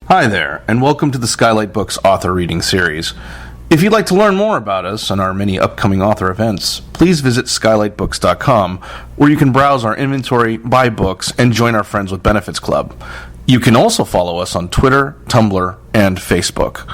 Hi there, and welcome to the Skylight Books author reading series. If you'd like to learn more about us and our many upcoming author events, please visit skylightbooks.com, where you can browse our inventory, buy books, and join our Friends with Benefits Club. You can also follow us on Twitter, Tumblr, and Facebook.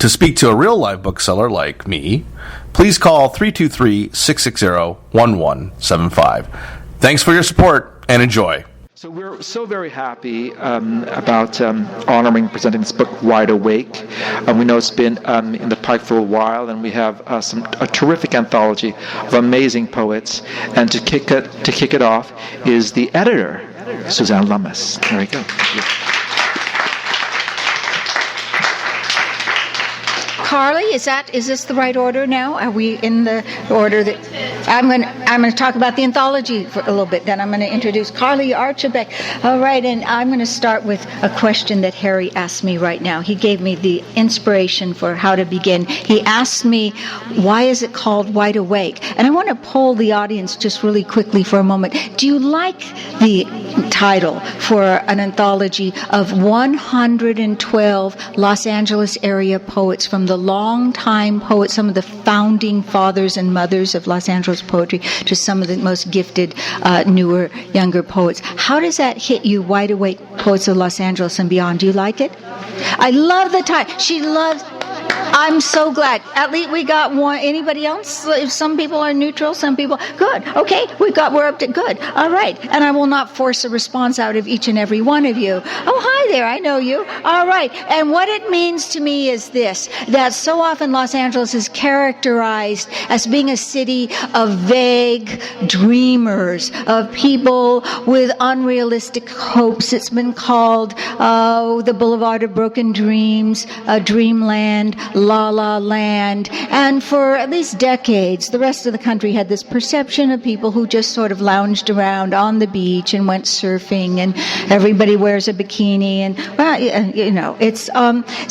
To speak to a real live bookseller like me, please call 323-660-1175. Thanks for your support, and enjoy. So we're so very happy about honoring and presenting this book, Wide Awake. We know it's been in the pipe for a while, and we have a terrific anthology of amazing poets. And to kick it off is the editor, Suzanne Lummis. There we go. Carly, is this the right order now? Are we in the order that I'm going to talk about the anthology for a little bit, then I'm going to introduce Carly Archibek. All right, and I'm going to start with a question that Harry asked me right now. He gave me the inspiration for how to begin. He asked me, why is it called Wide Awake? And I want to poll the audience just really quickly for a moment. Do you like the title for an anthology of 112 Los Angeles area poets, from the long-time poets, some of the founding fathers and mothers of Los Angeles poetry, to some of the most gifted, newer, younger poets? How does that hit you, Wide Awake Poets of Los Angeles and Beyond? Do you like it? I love the title. She loves... I'm so glad. At least we got one. Anybody else? If some people are neutral, some people... Good. Okay, we're up to... Good. All right. And I will not force a response out of each and every one of you. Oh, hi there. I know you. All right. And what it means to me is this, that so often Los Angeles is characterized as being a city of vague dreamers, of people with unrealistic hopes. It's been called the Boulevard of Broken Dreams, Dreamland, La La Land, and for at least decades, the rest of the country had this perception of people who just sort of lounged around on the beach and went surfing, and everybody wears a bikini, and it's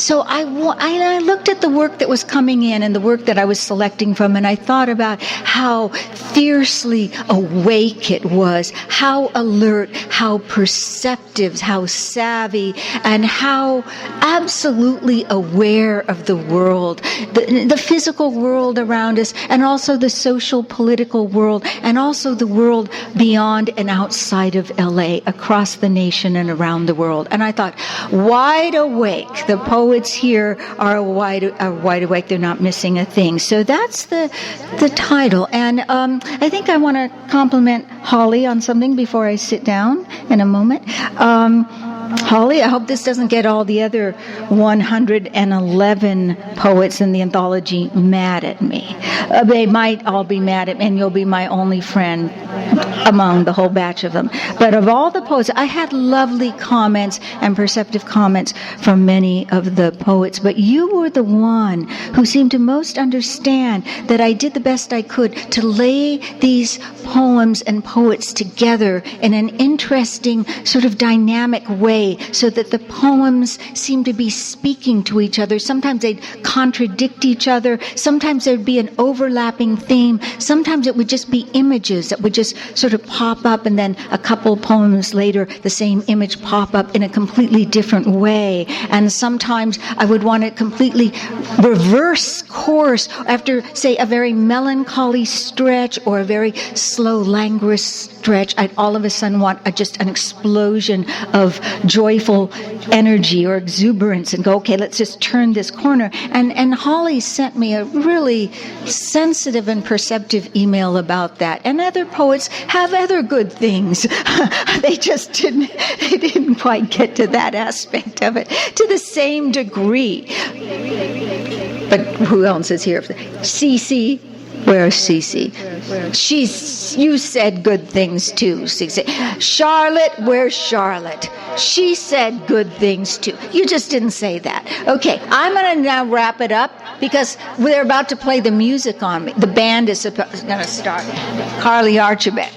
so I looked at the work that was coming in and the work that I was selecting from, and I thought about how fiercely awake it was, how alert, how perceptive, how savvy, and how absolutely aware of the world, the physical world around us, and also the social, political world, and also the world beyond and outside of LA, across the nation and around the world. And I thought, wide awake. The poets here are wide awake. They're not missing a thing. So that's the title. And I think I want to compliment Holly on something before I sit down in a moment. Holly, I hope this doesn't get all the other 111 poets in the anthology mad at me. They might all be mad at me, and you'll be my only friend among the whole batch of them. But of all the poets, I had lovely comments and perceptive comments from many of the poets, but you were the one who seemed to most understand that I did the best I could to lay these poems and poets together in an interesting, sort of dynamic way, so that the poems seem to be speaking to each other. Sometimes they'd contradict each other. Sometimes there'd be an overlapping theme. Sometimes it would just be images that would just sort of pop up, and then a couple poems later, the same image pop up in a completely different way. And sometimes I would want to completely reverse course after, say, a very melancholy stretch or a very slow, languorous stretch. I'd all of a sudden want just an explosion of joyful energy or exuberance and go, okay, let's just turn this corner. And Holly sent me a really sensitive and perceptive email about that. And other poets have other good things. They just didn't quite get to that aspect of it to the same degree. But who else is here? Cece. Where's Cece? You said good things too, Cece. Charlotte, where's Charlotte? She said good things too. You just didn't say that. Okay, I'm going to now wrap it up because they're about to play the music on me. The band is going to start. Carly Archibek.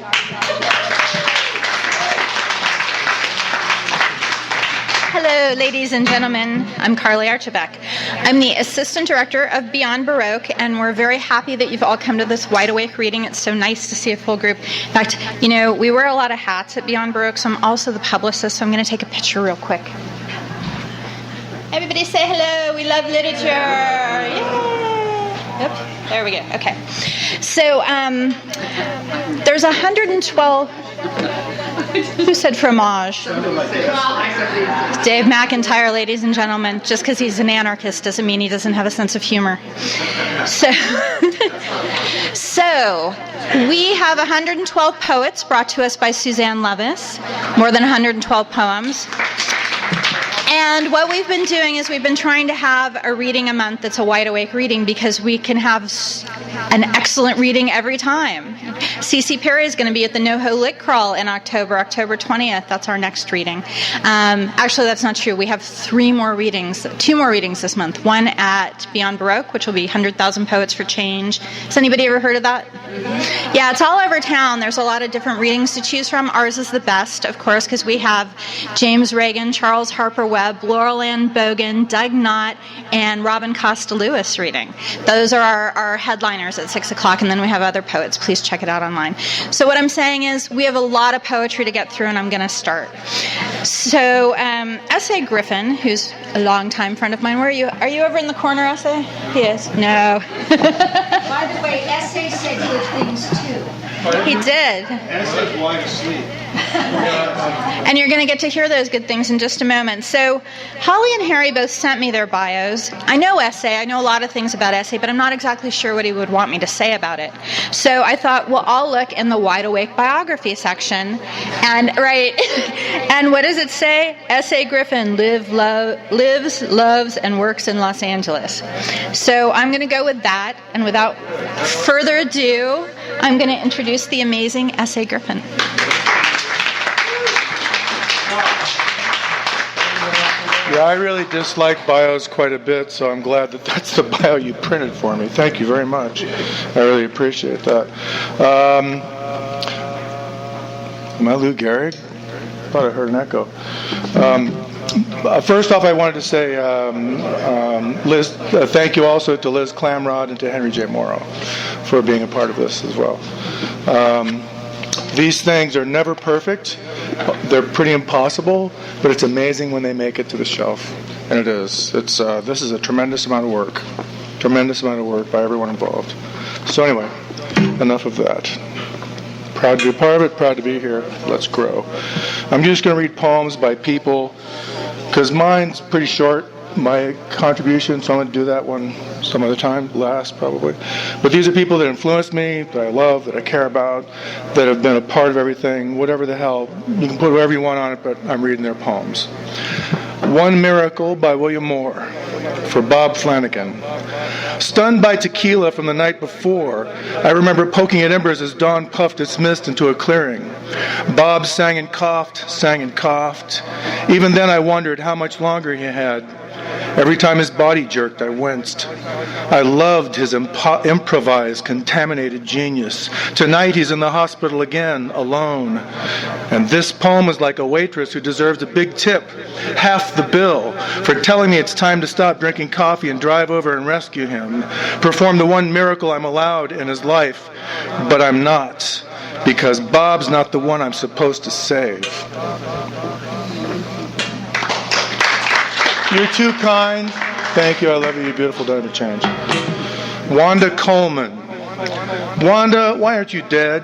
Hello, ladies and gentlemen. I'm Carly Archibek. I'm the Assistant Director of Beyond Baroque, and we're very happy that you've all come to this Wide Awake reading. It's so nice to see a full group. In fact, we wear a lot of hats at Beyond Baroque, so I'm also the publicist, so I'm going to take a picture real quick. Everybody say hello. We love literature. Yay! Yep. There we go. Okay. So there's 112. Who said fromage? Dave McIntyre, ladies and gentlemen. Just because he's an anarchist doesn't mean he doesn't have a sense of humor. So we have 112 poets brought to us by Suzanne Levis, more than 112 poems. And what we've been doing is we've been trying to have a reading a month that's a wide awake reading, because we can have an excellent reading every time. C.C. Perry is going to be at the NoHo Lit Crawl in October 20th. That's our next reading. Actually, that's not true. We have two more readings this month. One at Beyond Baroque, which will be 100,000 Poets for Change. Has anybody ever heard of that? Yeah, it's all over town. There's a lot of different readings to choose from. Ours is the best, of course, because we have James Reagan, Charles Harper Webb, Laurel Ann Bogan, Doug Knott, and Robin Costa Lewis reading. Those are our headliners at 6 o'clock, and then we have other poets. Please check it out online. So what I'm saying is we have a lot of poetry to get through, and I'm going to start. So S.A. Griffin, who's a longtime friend of mine. Where are you? Are you over in the corner, S.A.? He is. No. By the way, S.A. said good things too. He did. S.A.'s lying asleep. And you're going to get to hear those good things in just a moment. So Holly and Harry both sent me their bios. I know S.A. I know a lot of things about S.A., but I'm not exactly sure what he would want me to say about it. So I thought, well, I'll look in the Wide Awake biography section. And and what does it say? S.A. Griffin lives, loves, and works in Los Angeles. So I'm going to go with that. And without further ado, I'm going to introduce the amazing S.A. Griffin. Yeah, I really dislike bios quite a bit, so I'm glad that that's the bio you printed for me. Thank you very much. I really appreciate that. Am I Lou Gehrig? I thought I heard an echo. First off, I wanted to say Liz, thank you also to Liz Clamrod and to Henry J. Morrow for being a part of this as well. These things are never perfect. They're pretty impossible, but it's amazing when they make it to the shelf. And it is. This is a tremendous amount of work. Tremendous amount of work by everyone involved. So anyway, enough of that. Proud to be a part of it, proud to be here. Let's grow. I'm just going to read poems by people, because mine's pretty short, my contribution, so I'm going to do that one some other time, last probably. But these are people that influenced me, that I love, that I care about, that have been a part of everything, whatever the hell. You can put whatever you want on it, but I'm reading their poems. One Miracle by William Moore, for Bob Flanagan. Stunned by tequila from the night before, I remember poking at embers as dawn puffed its mist into a clearing. Bob sang and coughed, sang and coughed. Even then I wondered how much longer he had. Every time his body jerked, I winced. I loved his improvised, contaminated genius. Tonight he's in the hospital again, alone. And this poem is like a waitress who deserves a big tip, half the bill, for telling me it's time to stop drinking coffee and drive over and rescue him. Perform the one miracle I'm allowed in his life, but I'm not, because Bob's not the one I'm supposed to save. You're too kind. Thank you. I love you. You're beautiful. Don't ever change. Wanda Coleman. Wanda, why aren't you dead?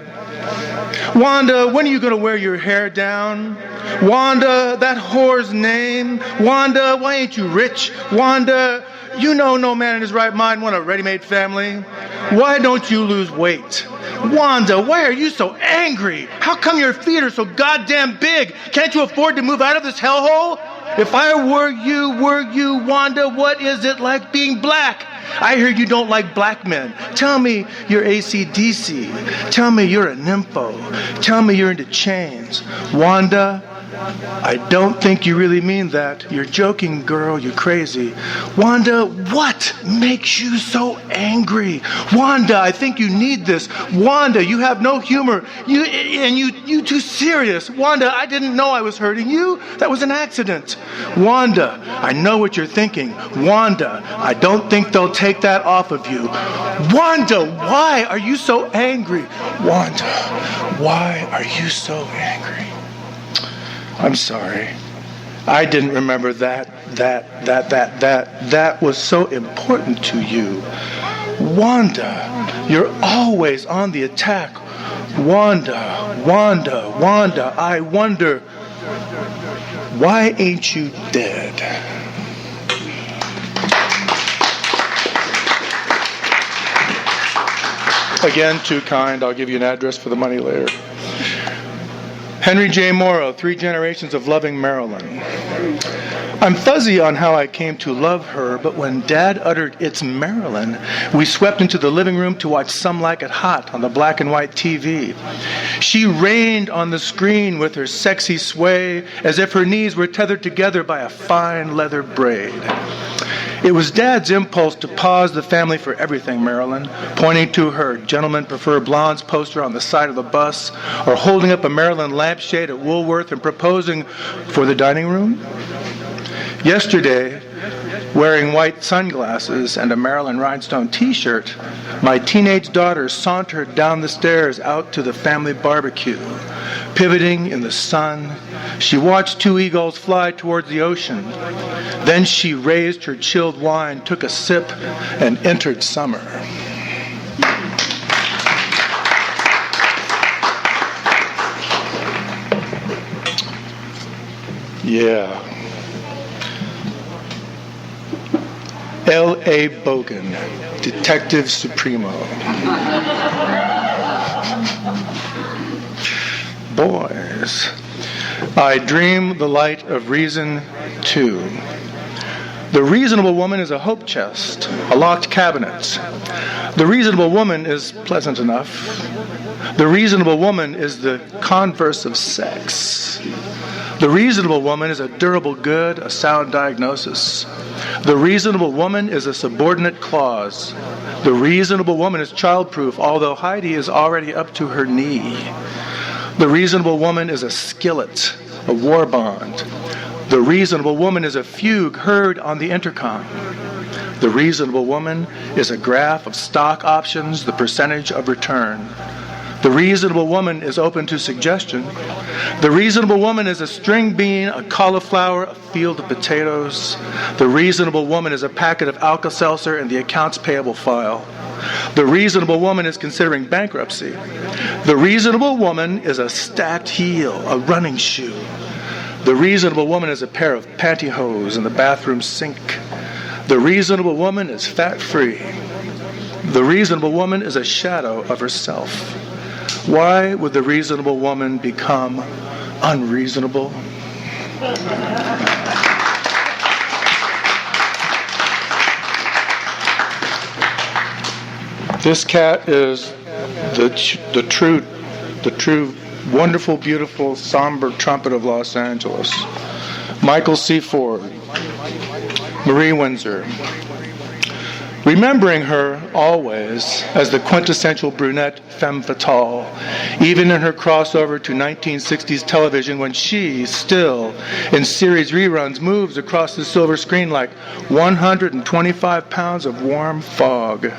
Wanda, when are you going to wear your hair down? Wanda, that whore's name. Wanda, why ain't you rich? Wanda, you know no man in his right mind want a ready-made family. Why don't you lose weight? Wanda, why are you so angry? How come your feet are so goddamn big? Can't you afford to move out of this hellhole? If I were you, Wanda, what is it like being black? I hear you don't like black men. Tell me you're AC/DC. Tell me you're a nympho. Tell me you're into chains. Wanda, I don't think you really mean that. You're joking, girl. You're crazy. Wanda, what makes you so angry? Wanda, I think you need this. Wanda, you have no humor. You too serious. Wanda, I didn't know I was hurting you. That was an accident. Wanda, I know what you're thinking. Wanda, I don't think they'll take that off of you. Wanda, why are you so angry? Wanda, why are you so angry? I'm sorry. I didn't remember that was so important to you. Wanda, you're always on the attack. Wanda, I wonder, why ain't you dead? Again, too kind. I'll give you an address for the money later. Henry J. Morrow, 3 Generations of Loving Marilyn. I'm fuzzy on how I came to love her, but when Dad uttered, "It's Marilyn," we swept into the living room to watch Some Like It Hot on the black and white TV. She reigned on the screen with her sexy sway as if her knees were tethered together by a fine leather braid. It was Dad's impulse to pause the family for everything, Marilyn, pointing to her Gentlemen Prefer Blondes poster on the side of the bus, or holding up a Marilyn lampshade at Woolworth and proposing for the dining room. Yesterday, wearing white sunglasses and a Marilyn Rhinestone t-shirt, my teenage daughter sauntered down the stairs out to the family barbecue. Pivoting in the sun, she watched 2 eagles fly towards the ocean. Then she raised her chilled wine, took a sip, and entered summer. Yeah. L.A. Bogan, Detective Supremo. Boys, I dream the light of reason too. The reasonable woman is a hope chest, a locked cabinet. The reasonable woman is pleasant enough. The reasonable woman is the converse of sex. The reasonable woman is a durable good, a sound diagnosis. The reasonable woman is a subordinate clause. The reasonable woman is childproof, although Heidi is already up to her knee. The reasonable woman is a skillet, a war bond. The reasonable woman is a fugue heard on the intercom. The reasonable woman is a graph of stock options, the percentage of return. The reasonable woman is open to suggestion. The reasonable woman is a string bean, a cauliflower, a field of potatoes. The reasonable woman is a packet of Alka-Seltzer in the accounts payable file. The reasonable woman is considering bankruptcy. The reasonable woman is a stacked heel, a running shoe. The reasonable woman is a pair of pantyhose in the bathroom sink. The reasonable woman is fat-free. The reasonable woman is a shadow of herself. Why would the reasonable woman become unreasonable? This cat is the true, wonderful, beautiful, somber trumpet of Los Angeles. Michael C. Ford, Marie Windsor. Remembering her always as the quintessential brunette femme fatale, even in her crossover to 1960s television when she, still in series reruns, moves across the silver screen like 125 pounds of warm fog.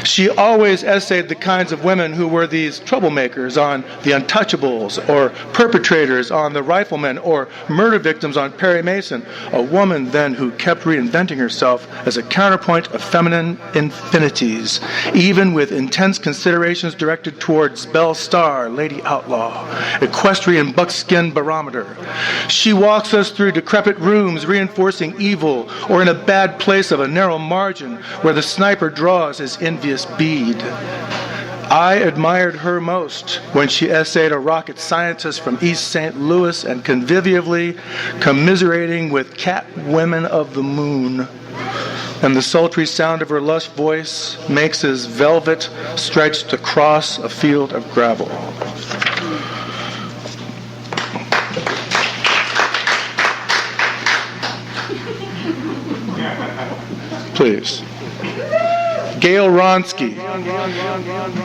She always essayed the kinds of women who were these troublemakers on The Untouchables, or perpetrators on The Rifleman, or murder victims on Perry Mason, a woman then who kept reinventing herself as a counterpoint of feminine infinities, even with intense considerations directed towards Belle Starr, Lady Outlaw, equestrian buckskin barometer. She walks us through decrepit rooms reinforcing evil, or in a bad place of a narrow margin where the sniper draws his envious bead. I admired her most when she essayed a rocket scientist from East St. Louis and convivially commiserating with cat women of the moon. And the sultry sound of her lush voice makes his velvet stretched across a field of gravel. Please. Gail Ronsky.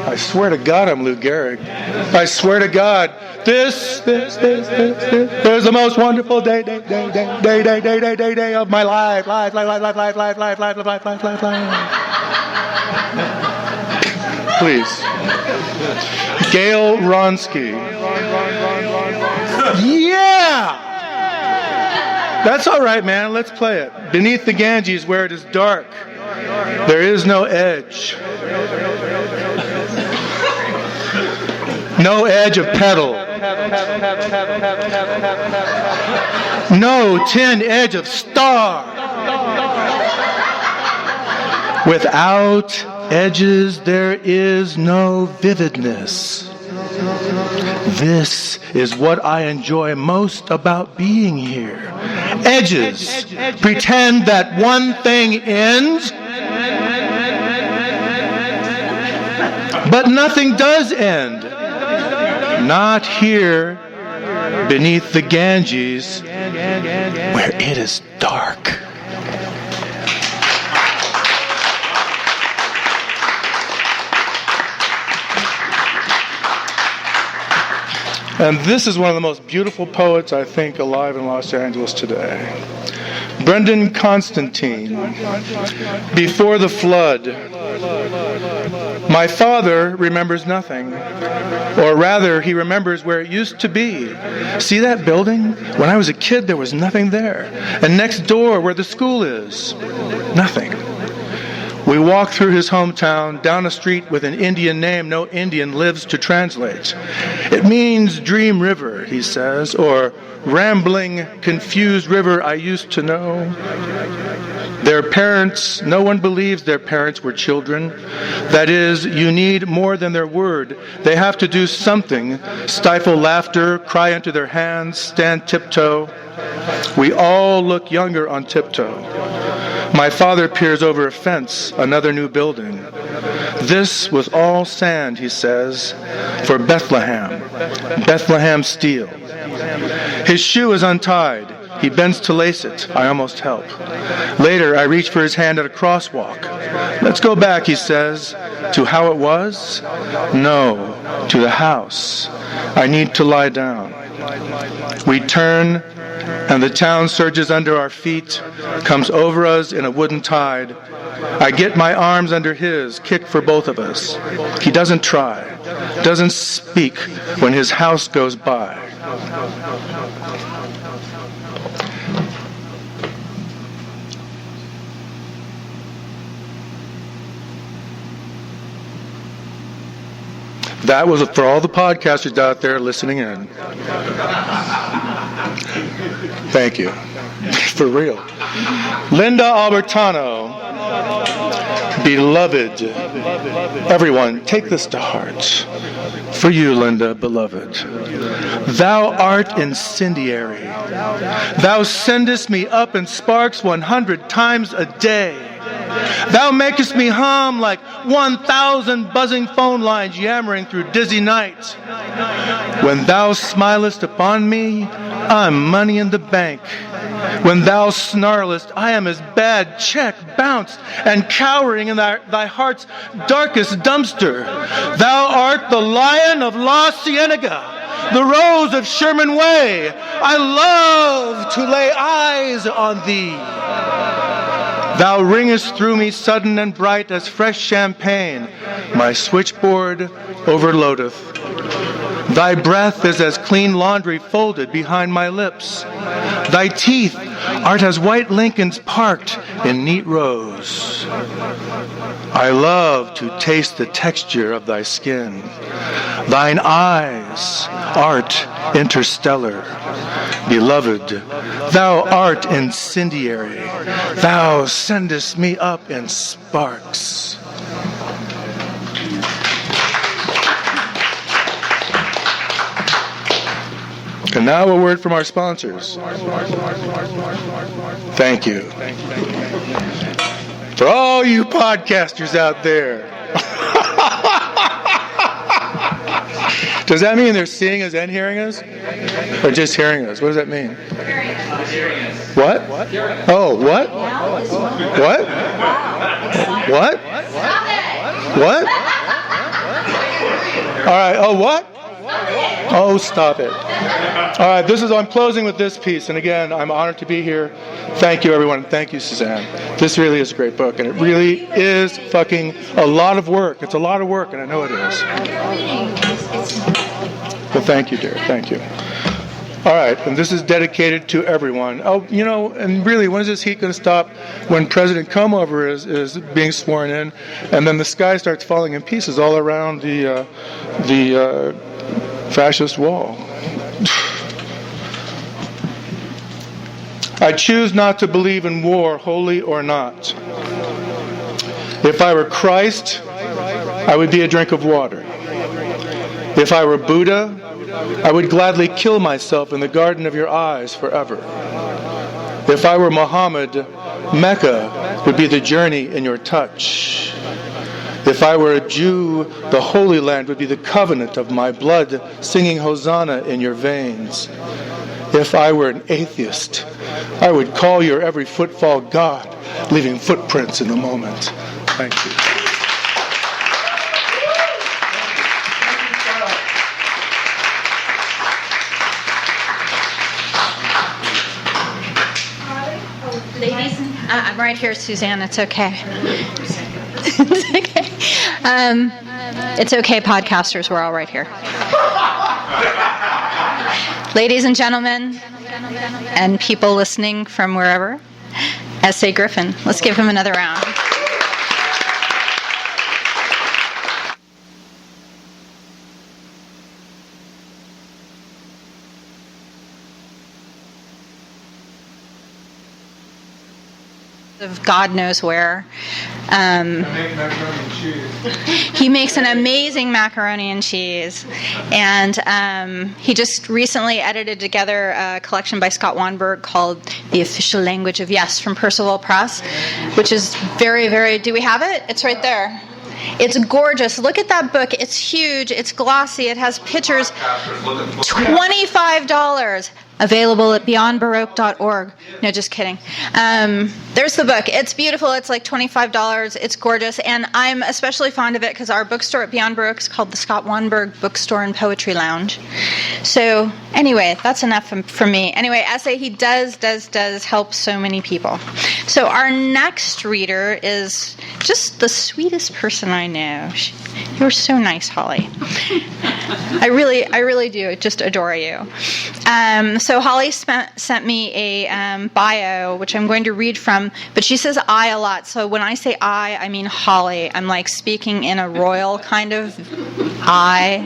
I swear to God I'm Lou Gehrig. I swear to God, this is the most wonderful day of my life. Life. Please. Gail Ronsky. Yeah! That's all right, man. Let's play it. Beneath the Ganges, where it is dark, there is no edge. No edge of petal. No tin edge of star. Without edges, there is no vividness. This is what I enjoy most about being here. Edges pretend that one thing ends, but nothing does end. Not here, beneath the Ganges, where it is dark. And this is one of the most beautiful poets, I think, alive in Los Angeles today. Brendan Constantine, Before the Flood. My father remembers nothing, or rather, he remembers where it used to be. See that building? When I was a kid, there was nothing there. And next door, where the school is, nothing. We walk through his hometown, down a street with an Indian name no Indian lives to translate. It means Dream River, he says, or rambling, confused river I used to know. Their parents, no one believes their parents were children. That is, you need more than their word. They have to do something, stifle laughter, cry into their hands, stand tiptoe. We all look younger on tiptoe. My father peers over a fence, another new building. This was all sand, he says, for Bethlehem steel. His shoe is untied. He bends to lace it. I almost help. Later, I reach for his hand at a crosswalk. Let's go back, he says, to how it was? No, to the house. I need to lie down. We turn, and the town surges under our feet, comes over us in a wooden tide. I get my arms under his, kick for both of us. He doesn't try, doesn't speak when his house goes by. That was for all the podcasters out there listening in. Thank you. For real. Linda Albertano, beloved. Everyone, take this to heart. For you, Linda, beloved. Thou art incendiary. Thou sendest me up in sparks 100 times a day. Thou makest me hum like 1,000 buzzing phone lines yammering through dizzy nights. When thou smilest upon me, I'm money in the bank. When thou snarlest, I am as bad check bounced and cowering in thy heart's darkest dumpster. Thou art the lion of La Cienega, the rose of Sherman Way. I love to lay eyes on thee. Thou ringest through me sudden and bright as fresh champagne. My switchboard overloadeth. Thy breath is as clean laundry folded behind my lips. Thy teeth art as white Lincolns parked in neat rows. I love to taste the texture of thy skin. Thine eyes art interstellar. Beloved, thou art incendiary. Thou sendest me up in sparks. And now a word from our sponsors. Thank you. For all you podcasters out there. Does that mean they're seeing us and hearing us? Or just hearing us? What does that mean? What? Oh, what? What? What? What? All right. Oh, what? Oh, stop it. All right, I'm closing with this piece. And again, I'm honored to be here. Thank you, everyone. Thank you, Suzanne. This really is a great book. And it really is fucking a lot of work. It's a lot of work, and I know it is. Well, thank you, dear. Thank you. All right, and this is dedicated to everyone. Oh, and really, when is this heat going to stop? When President Comeover is being sworn in, and then the sky starts falling in pieces all around the fascist wall. I choose not to believe in war, holy or not. If I were Christ, I would be a drink of water. If I were Buddha, I would gladly kill myself in the garden of your eyes forever. If I were Muhammad, Mecca would be the journey in your touch. If I were a Jew, the Holy Land would be the covenant of my blood, singing Hosanna in your veins. If I were an atheist, I would call your every footfall God, leaving footprints in the moment. Thank you. Ladies, I'm right here, Suzanne. It's okay. It's okay. It's okay, podcasters. We're all right here. Ladies and gentlemen, and people listening from wherever, S.A. Griffin. Let's give him another round. Of God knows where. He makes an amazing macaroni and cheese. And he just recently edited together a collection by Scott Weinberger called The Official Language of Yes from Percival Press, which is very, very... Do we have it? It's right there. It's gorgeous. Look at that book. It's huge. It's glossy. It has pictures. $25. Available at beyondbaroque.org. No, just kidding. There's the book. It's beautiful. It's like $25. It's gorgeous. And I'm especially fond of it because our bookstore at Beyond Baroque is called the Scott Weinberger Bookstore and Poetry Lounge. So anyway, that's enough for me. Anyway, essay, he does help so many people. So our next reader is just the sweetest person I know. You're so nice, Holly. I really do just adore you. So Holly sent me a bio, which I'm going to read from, but she says I a lot. So when I say I mean Holly. I'm like speaking in a royal kind of I.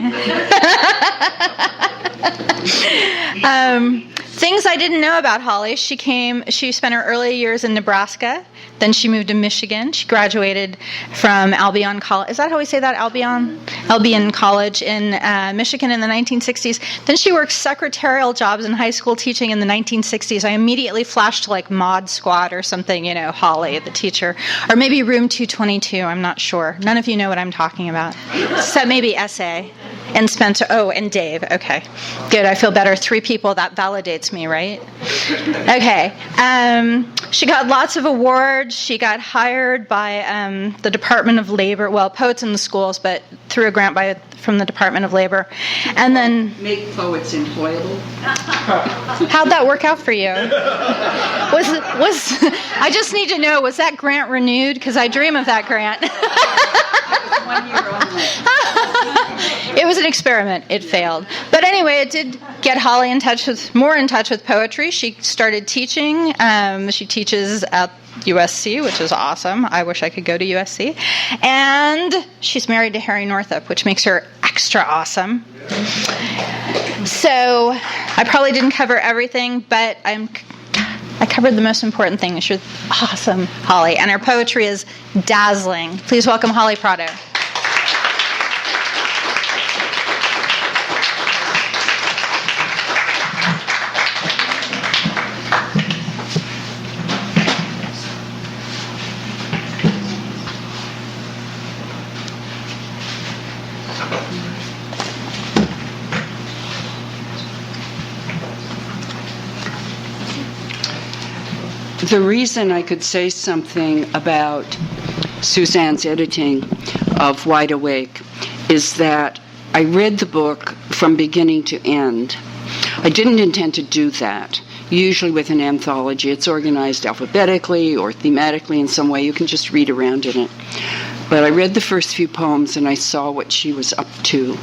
Things I didn't know about Holly. She spent her early years in Nebraska. Then she moved to Michigan. She graduated from Albion College. Is that how we say that? Albion College in Michigan in the 1960s. Then she worked secretarial jobs in high school teaching in the 1960s. I immediately flashed to like Mod Squad or something, Holly, the teacher. Or maybe Room 222, I'm not sure. None of you know what I'm talking about. Except maybe S.A. and Spencer. Oh, and Dave. Okay. Good, I feel better. 3 people, that validates me, right? Okay. She got lots of awards. She got hired by the Department of Labor, well, Poets in the Schools, but through a grant from the Department of Labor. And then... Make poets employable. How'd that work out for you? I just need to know, was that grant renewed? Because I dream of that grant. 1 year only. It was an experiment. It failed. But anyway, it did get Holly more in touch with poetry. She started teaching. She teaches at USC, which is awesome. I wish I could go to USC. And she's married to Harry Northup, which makes her extra awesome. So I probably didn't cover everything, but I covered the most important thing. She's awesome, Holly. And her poetry is dazzling. Please welcome Holly Prado. The reason I could say something about Suzanne's editing of Wide Awake is that I read the book from beginning to end. I didn't intend to do that. Usually with an anthology, it's organized alphabetically or thematically in some way. You can just read around in it. But I read the first few poems and I saw what she was up to.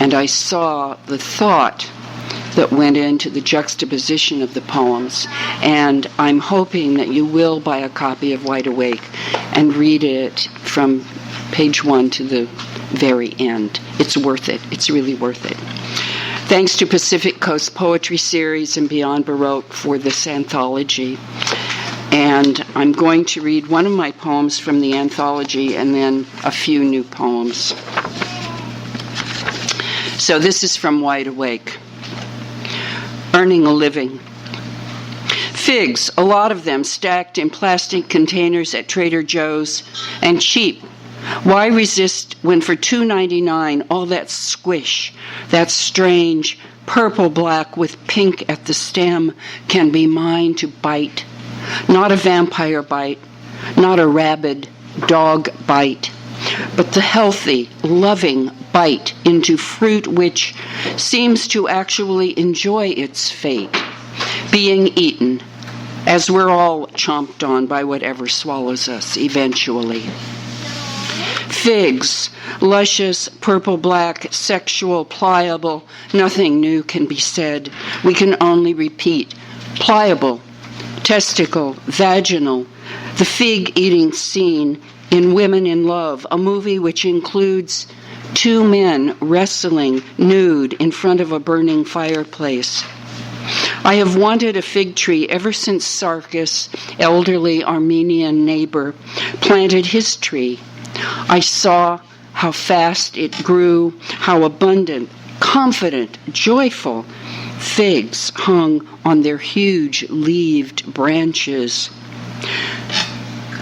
And I saw the thought that went into the juxtaposition of the poems, and I'm hoping that you will buy a copy of Wide Awake and read it from page 1 to the very end. It's worth it. It's really worth it. Thanks to Pacific Coast Poetry Series and Beyond Baroque for this anthology. And I'm going to read one of my poems from the anthology and then a few new poems. So this is from Wide Awake. Earning a living. Figs, a lot of them stacked in plastic containers at Trader Joe's, and cheap. Why resist when for $2.99 all that squish, that strange purple-black with pink at the stem can be mine to bite? Not a vampire bite, not a rabid dog bite, but the healthy, loving bite into fruit which seems to actually enjoy its fate, being eaten, as we're all chomped on by whatever swallows us eventually. Figs, luscious, purple-black, sexual, pliable, nothing new can be said. We can only repeat. Pliable, testicle, vaginal, the fig-eating scene in Women in Love, a movie which includes 2 men wrestling nude in front of a burning fireplace. I have wanted a fig tree ever since Sarkis, elderly Armenian neighbor, planted his tree. I saw how fast it grew, how abundant, confident, joyful figs hung on their huge leaved branches.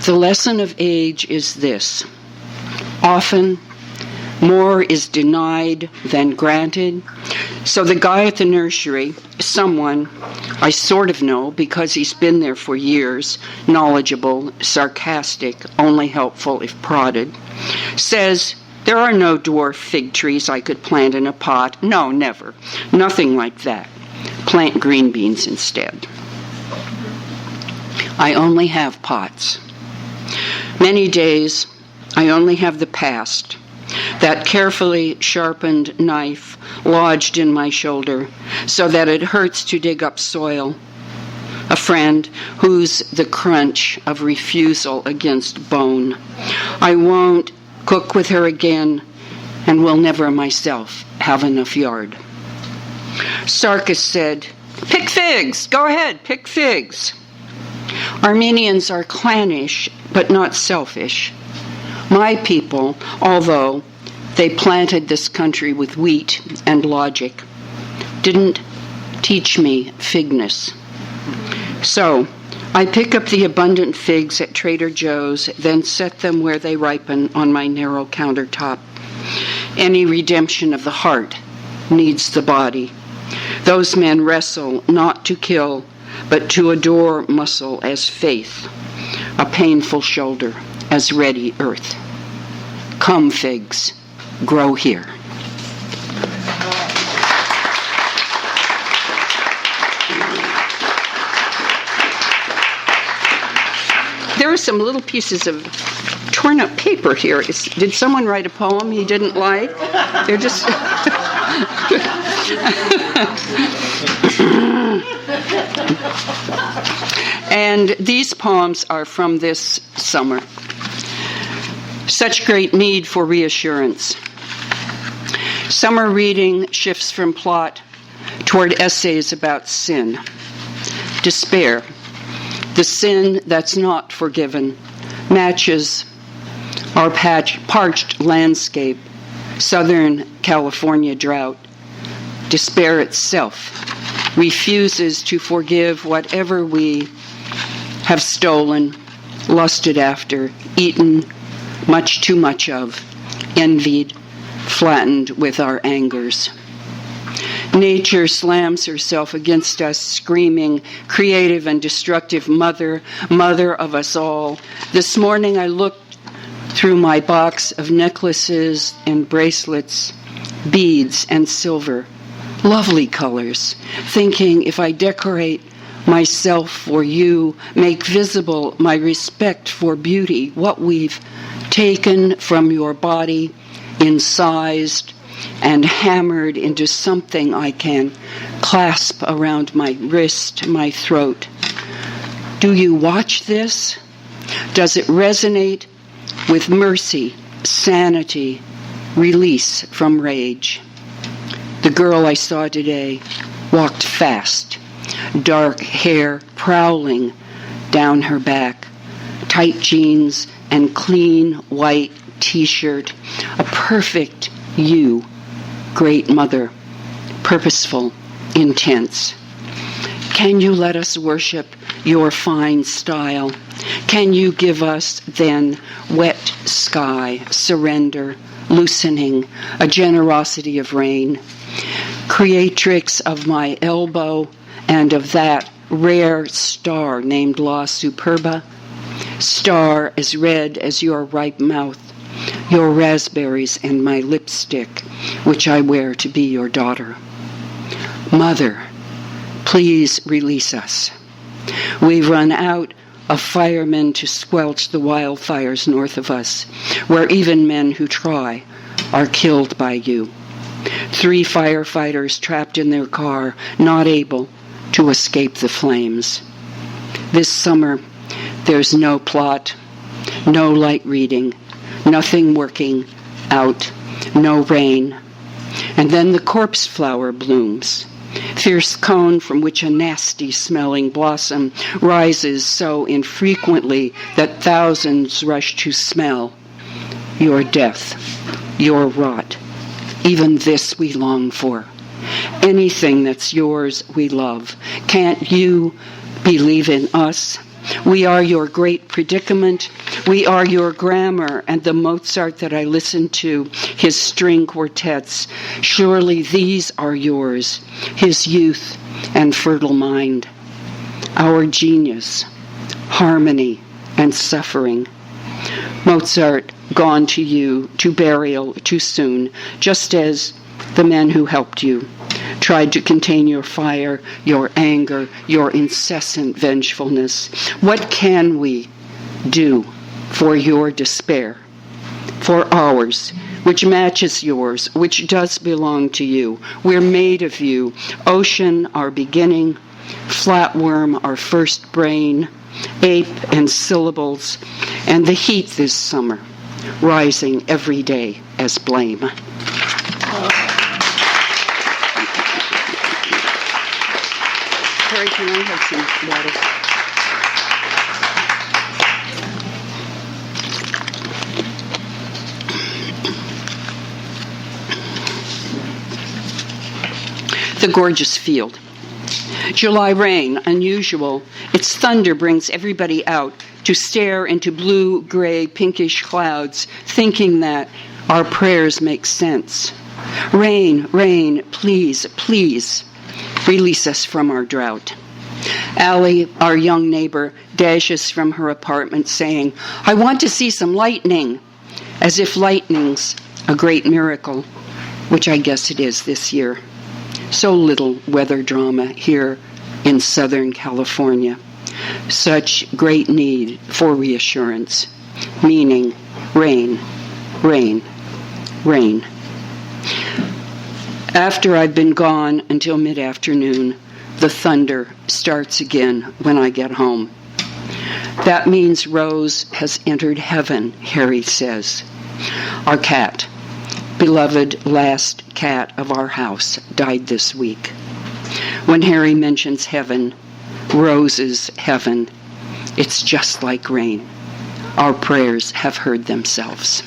The lesson of age is this: often more is denied than granted. So the guy at the nursery, someone I sort of know because he's been there for years, knowledgeable, sarcastic, only helpful if prodded, says, there are no dwarf fig trees I could plant in a pot. No, never. Nothing like that. Plant green beans instead. I only have pots. Many days, I only have the past. That carefully sharpened knife lodged in my shoulder so that it hurts to dig up soil. A friend who's the crunch of refusal against bone. I won't cook with her again and will never myself have enough yard. Sarkis said, pick figs, go ahead, pick figs. Armenians are clannish but not selfish. My people, although they planted this country with wheat and logic, didn't teach me figness. So, I pick up the abundant figs at Trader Joe's, then set them where they ripen on my narrow countertop. Any redemption of the heart needs the body. Those men wrestle not to kill, but to adore muscle as faith, a painful shoulder as ready earth. Come, figs, grow here. There are some little pieces of torn up paper here. Did someone write a poem he didn't like? They're just... And these poems are from this summer. Such great need for reassurance. Summer reading shifts from plot toward essays about sin. Despair, the sin that's not forgiven, matches our parched landscape, Southern California drought. Despair itself refuses to forgive whatever we have stolen, lusted after, eaten much too much of, envied, flattened with our angers. Nature slams herself against us, screaming, creative and destructive mother, mother of us all. This morning I looked through my box of necklaces and bracelets, beads and silver, lovely colors, thinking if I decorate myself for you, make visible my respect for beauty, what we've taken from your body, incised, and hammered into something I can clasp around my wrist, my throat. Do you watch this? Does it resonate with mercy, sanity, release from rage? The girl I saw today walked fast, dark hair prowling down her back, tight jeans and clean white t-shirt, a perfect you, great mother, purposeful, intense. Can you let us worship your fine style? Can you give us then wet sky, surrender, loosening, a generosity of rain? Creatrix of my elbow and of that rare star named La Superba, star as red as your ripe mouth, your raspberries and my lipstick, which I wear to be your daughter. Mother, please release us. We've run out of firemen to squelch the wildfires north of us, where even men who try are killed by you. 3 firefighters trapped in their car, not able to escape the flames. This summer, there's no plot, no light reading, nothing working out, no rain. And then the corpse flower blooms, fierce cone from which a nasty-smelling blossom rises so infrequently that thousands rush to smell. Your death, your rot, even this we long for. Anything that's yours we love. Can't you believe in us? We are your great predicament. We are your grammar and the Mozart that I listen to, his string quartets. Surely these are yours, his youth and fertile mind. Our genius, harmony and suffering. Mozart gone to you, to burial too soon, just as the men who helped you tried to contain your fire, your anger, your incessant vengefulness. What can we do for your despair, for ours, which matches yours, which does belong to you? We're made of you. Ocean, our beginning, flatworm, our first brain, ape and syllables, and the heat this summer, rising every day as blame. Carrie, can I have some water? The gorgeous field. July rain, unusual. Its thunder brings everybody out to stare into blue, gray, pinkish clouds, thinking that our prayers make sense. Rain, rain, please, please, release us from our drought. Allie, our young neighbor, dashes from her apartment saying, I want to see some lightning, as if lightning's a great miracle, which I guess it is this year. So little weather drama here in Southern California. Such great need for reassurance, meaning rain, rain, rain. After I've been gone until mid-afternoon, the thunder starts again when I get home. That means Rose has entered heaven, Harry says. Our cat, beloved last cat of our house, died this week. When Harry mentions heaven, Rose's heaven, it's just like rain. Our prayers have heard themselves.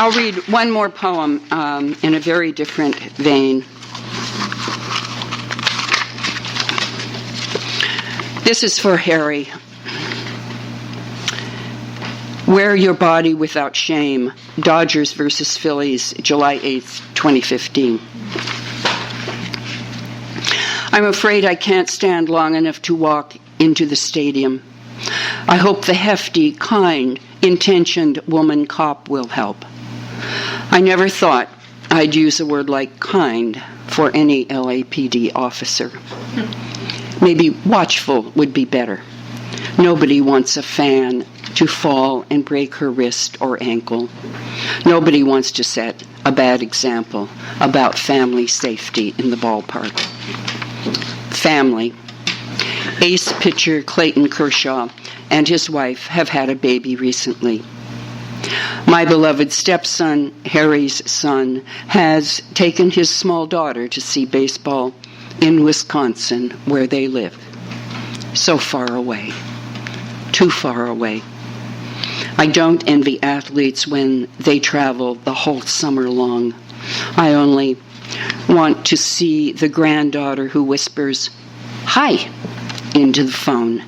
I'll read one more poem in a very different vein. This is for Harry. Wear Your Body Without Shame, Dodgers versus Phillies, July 8th, 2015. I'm afraid I can't stand long enough to walk into the stadium. I hope the hefty, kind, intentioned woman cop will help. I never thought I'd use a word like kind for any LAPD officer. Maybe watchful would be better. Nobody wants a fan to fall and break her wrist or ankle. Nobody wants to set a bad example about family safety in the ballpark. Family. Ace pitcher Clayton Kershaw and his wife have had a baby recently. My beloved stepson, Harry's son, has taken his small daughter to see baseball in Wisconsin, where they live. So far away. Too far away. I don't envy athletes when they travel the whole summer long. I only want to see the granddaughter who whispers, "Hi," into the phone.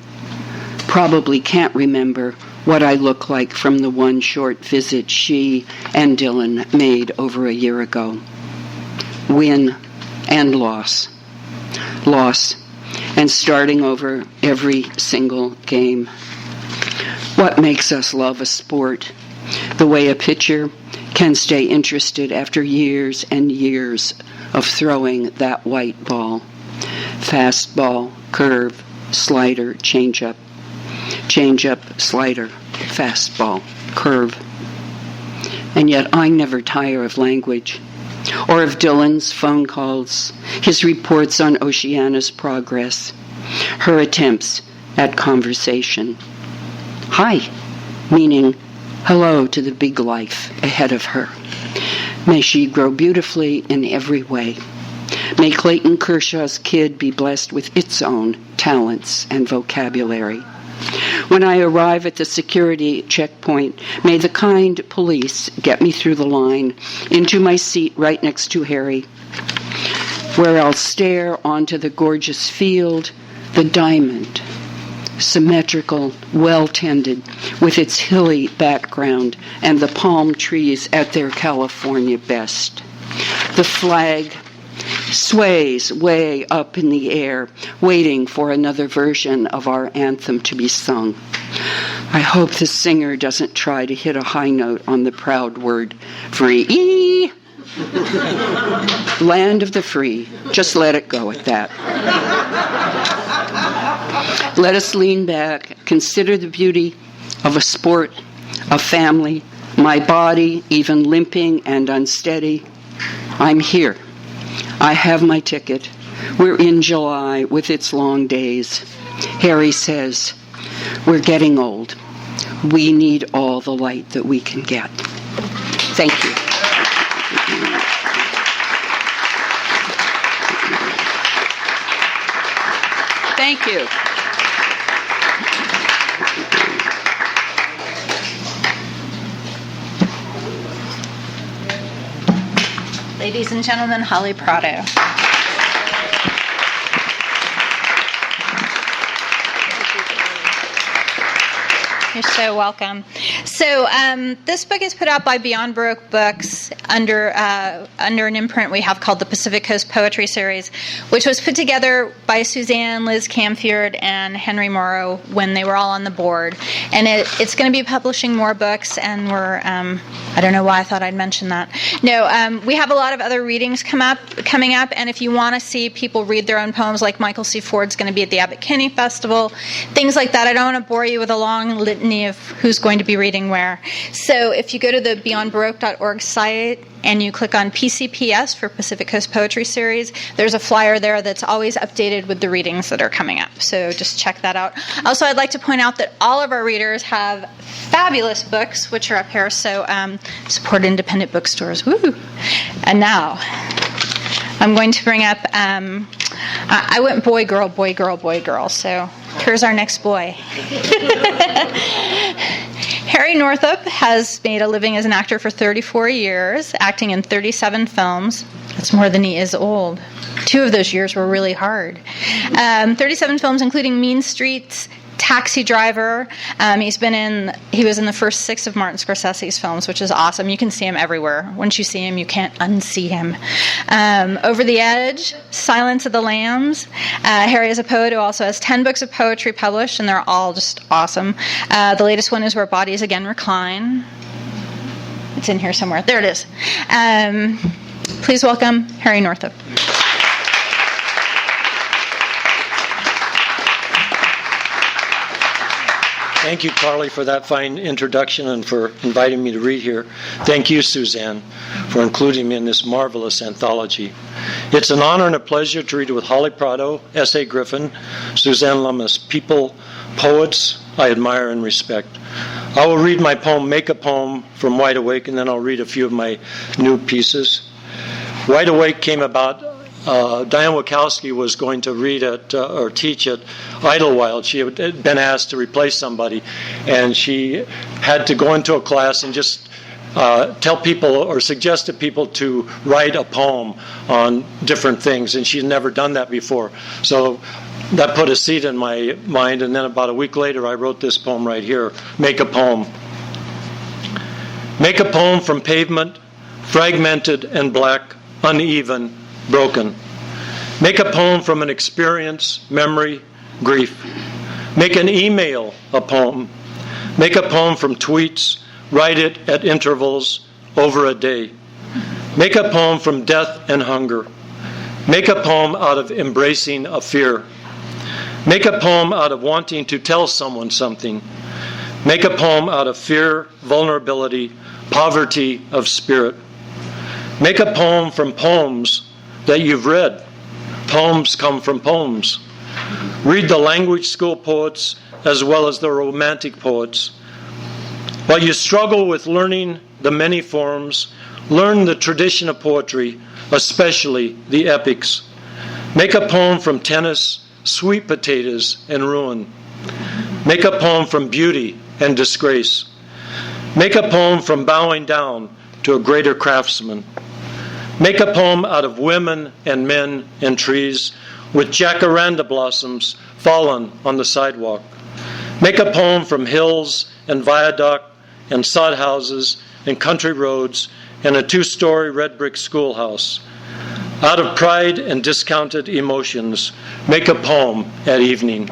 Probably can't remember what I look like from the one short visit she and Dylan made over a year ago. Win and loss. Loss and starting over every single game. What makes us love a sport? The way a pitcher can stay interested after years and years of throwing that white ball. Fastball, curve, slider, changeup. Changeup, slider, fastball, curve. And yet I never tire of language, or of Dylan's phone calls, his reports on Oceana's progress, her attempts at conversation. Hi, meaning hello to the big life ahead of her. May she grow beautifully in every way. May Clayton Kershaw's kid be blessed with its own talents and vocabulary. When I arrive at the security checkpoint, may the kind police get me through the line into my seat right next to Harry, where I'll stare onto the gorgeous field, the diamond, symmetrical, well-tended, with its hilly background and the palm trees at their California best. The flag sways way up in the air, waiting for another version of our anthem to be sung. I hope the singer doesn't try to hit a high note on the proud word, free. Land of the free. Just let it go at that. Let us lean back, consider the beauty of a sport, a family, my body, even limping and unsteady. I'm here. I have my ticket. We're in July with its long days. Harry says, we're getting old. We need all the light that we can get. Thank you. Thank you. Ladies and gentlemen, Holly Prado. You're so welcome. So this book is put out by Beyond Baroque Books under an imprint we have called the Pacific Coast Poetry Series, which was put together by Suzanne, Liz Camfield, and Henry Morrow when they were all on the board. And it's going to be publishing more books, and we're, I don't know why I thought I'd mention that. No, we have a lot of other readings coming up, and if you want to see people read their own poems, like Michael C. Ford's going to be at the Abbot Kinney Festival, things like that. I don't want to bore you with a long litany of who's going to be reading where. So if you go to the beyondbaroque.org site and you click on PCPS for Pacific Coast Poetry Series, there's a flyer there that's always updated with the readings that are coming up. So just check that out. Also, I'd like to point out that all of our readers have fabulous books, which are up here. So support independent bookstores. Woo! And now I'm going to bring up, I went boy, girl, boy, girl, boy, girl. So here's our next boy. Harry Northup has made a living as an actor for 34 years, acting in 37 films. That's more than he is old. 2 of those years were really hard. 37 films, including Mean Streets, Taxi Driver. He was in the first 6 of Martin Scorsese's films, which is awesome. You can see him everywhere. Once you see him, you can't unsee him. Over the Edge, Silence of the Lambs. Harry is a poet who also has 10 books of poetry published, and they're all just awesome. The latest one is Where Bodies Again Recline. It's in here somewhere. There it is. Please welcome Harry Northup. Thank you, Carly, for that fine introduction and for inviting me to read here. Thank you, Suzanne, for including me in this marvelous anthology. It's an honor and a pleasure to read with Holly Prado, S.A. Griffin, Suzanne Lummis, people, poets I admire and respect. I will read my poem, Make a Poem, from Wide Awake, and then I'll read a few of my new pieces. Wide Awake came about, Diane Wachowski was going to read at or teach at Idlewild. She had been asked to replace somebody, and she had to go into a class and just tell people or suggest to people to write a poem on different things, and she'd never done that before. So that put a seed in my mind, and then about a week later I wrote this poem right here, Make a Poem. Make a poem from pavement, fragmented and black, uneven, broken. Make a poem from an experience, memory, grief. Make an email a poem. Make a poem from tweets. Write it at intervals over a day. Make a poem from death and hunger. Make a poem out of embracing a fear. Make a poem out of wanting to tell someone something. Make a poem out of fear, vulnerability, poverty of spirit. Make a poem from poems that you've read. Poems come from poems. Read the language school poets as well as the romantic poets. While you struggle with learning the many forms, learn the tradition of poetry, especially the epics. Make a poem from tennis, sweet potatoes, and ruin. Make a poem from beauty and disgrace. Make a poem from bowing down to a greater craftsman. Make a poem out of women and men and trees with jacaranda blossoms fallen on the sidewalk. Make a poem from hills and viaduct and sod houses and country roads and a 2-story red brick schoolhouse. Out of pride and discounted emotions, make a poem at evening.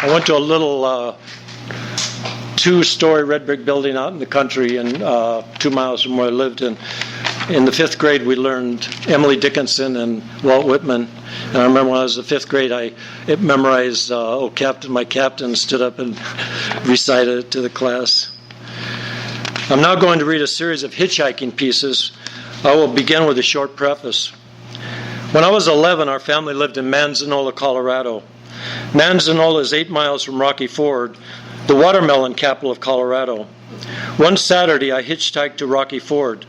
I went to a little 2-story red brick building out in the country and 2 miles from where I lived. And in the 5th grade, we learned Emily Dickinson and Walt Whitman. And I remember when I was in the 5th grade, I memorized, Oh, Captain, my captain, stood up and recited it to the class. I'm now going to read a series of hitchhiking pieces. I will begin with a short preface. When I was 11, our family lived in Manzanola, Colorado. Manzanola is 8 miles from Rocky Ford, the watermelon capital of Colorado. One Saturday, I hitchhiked to Rocky Ford.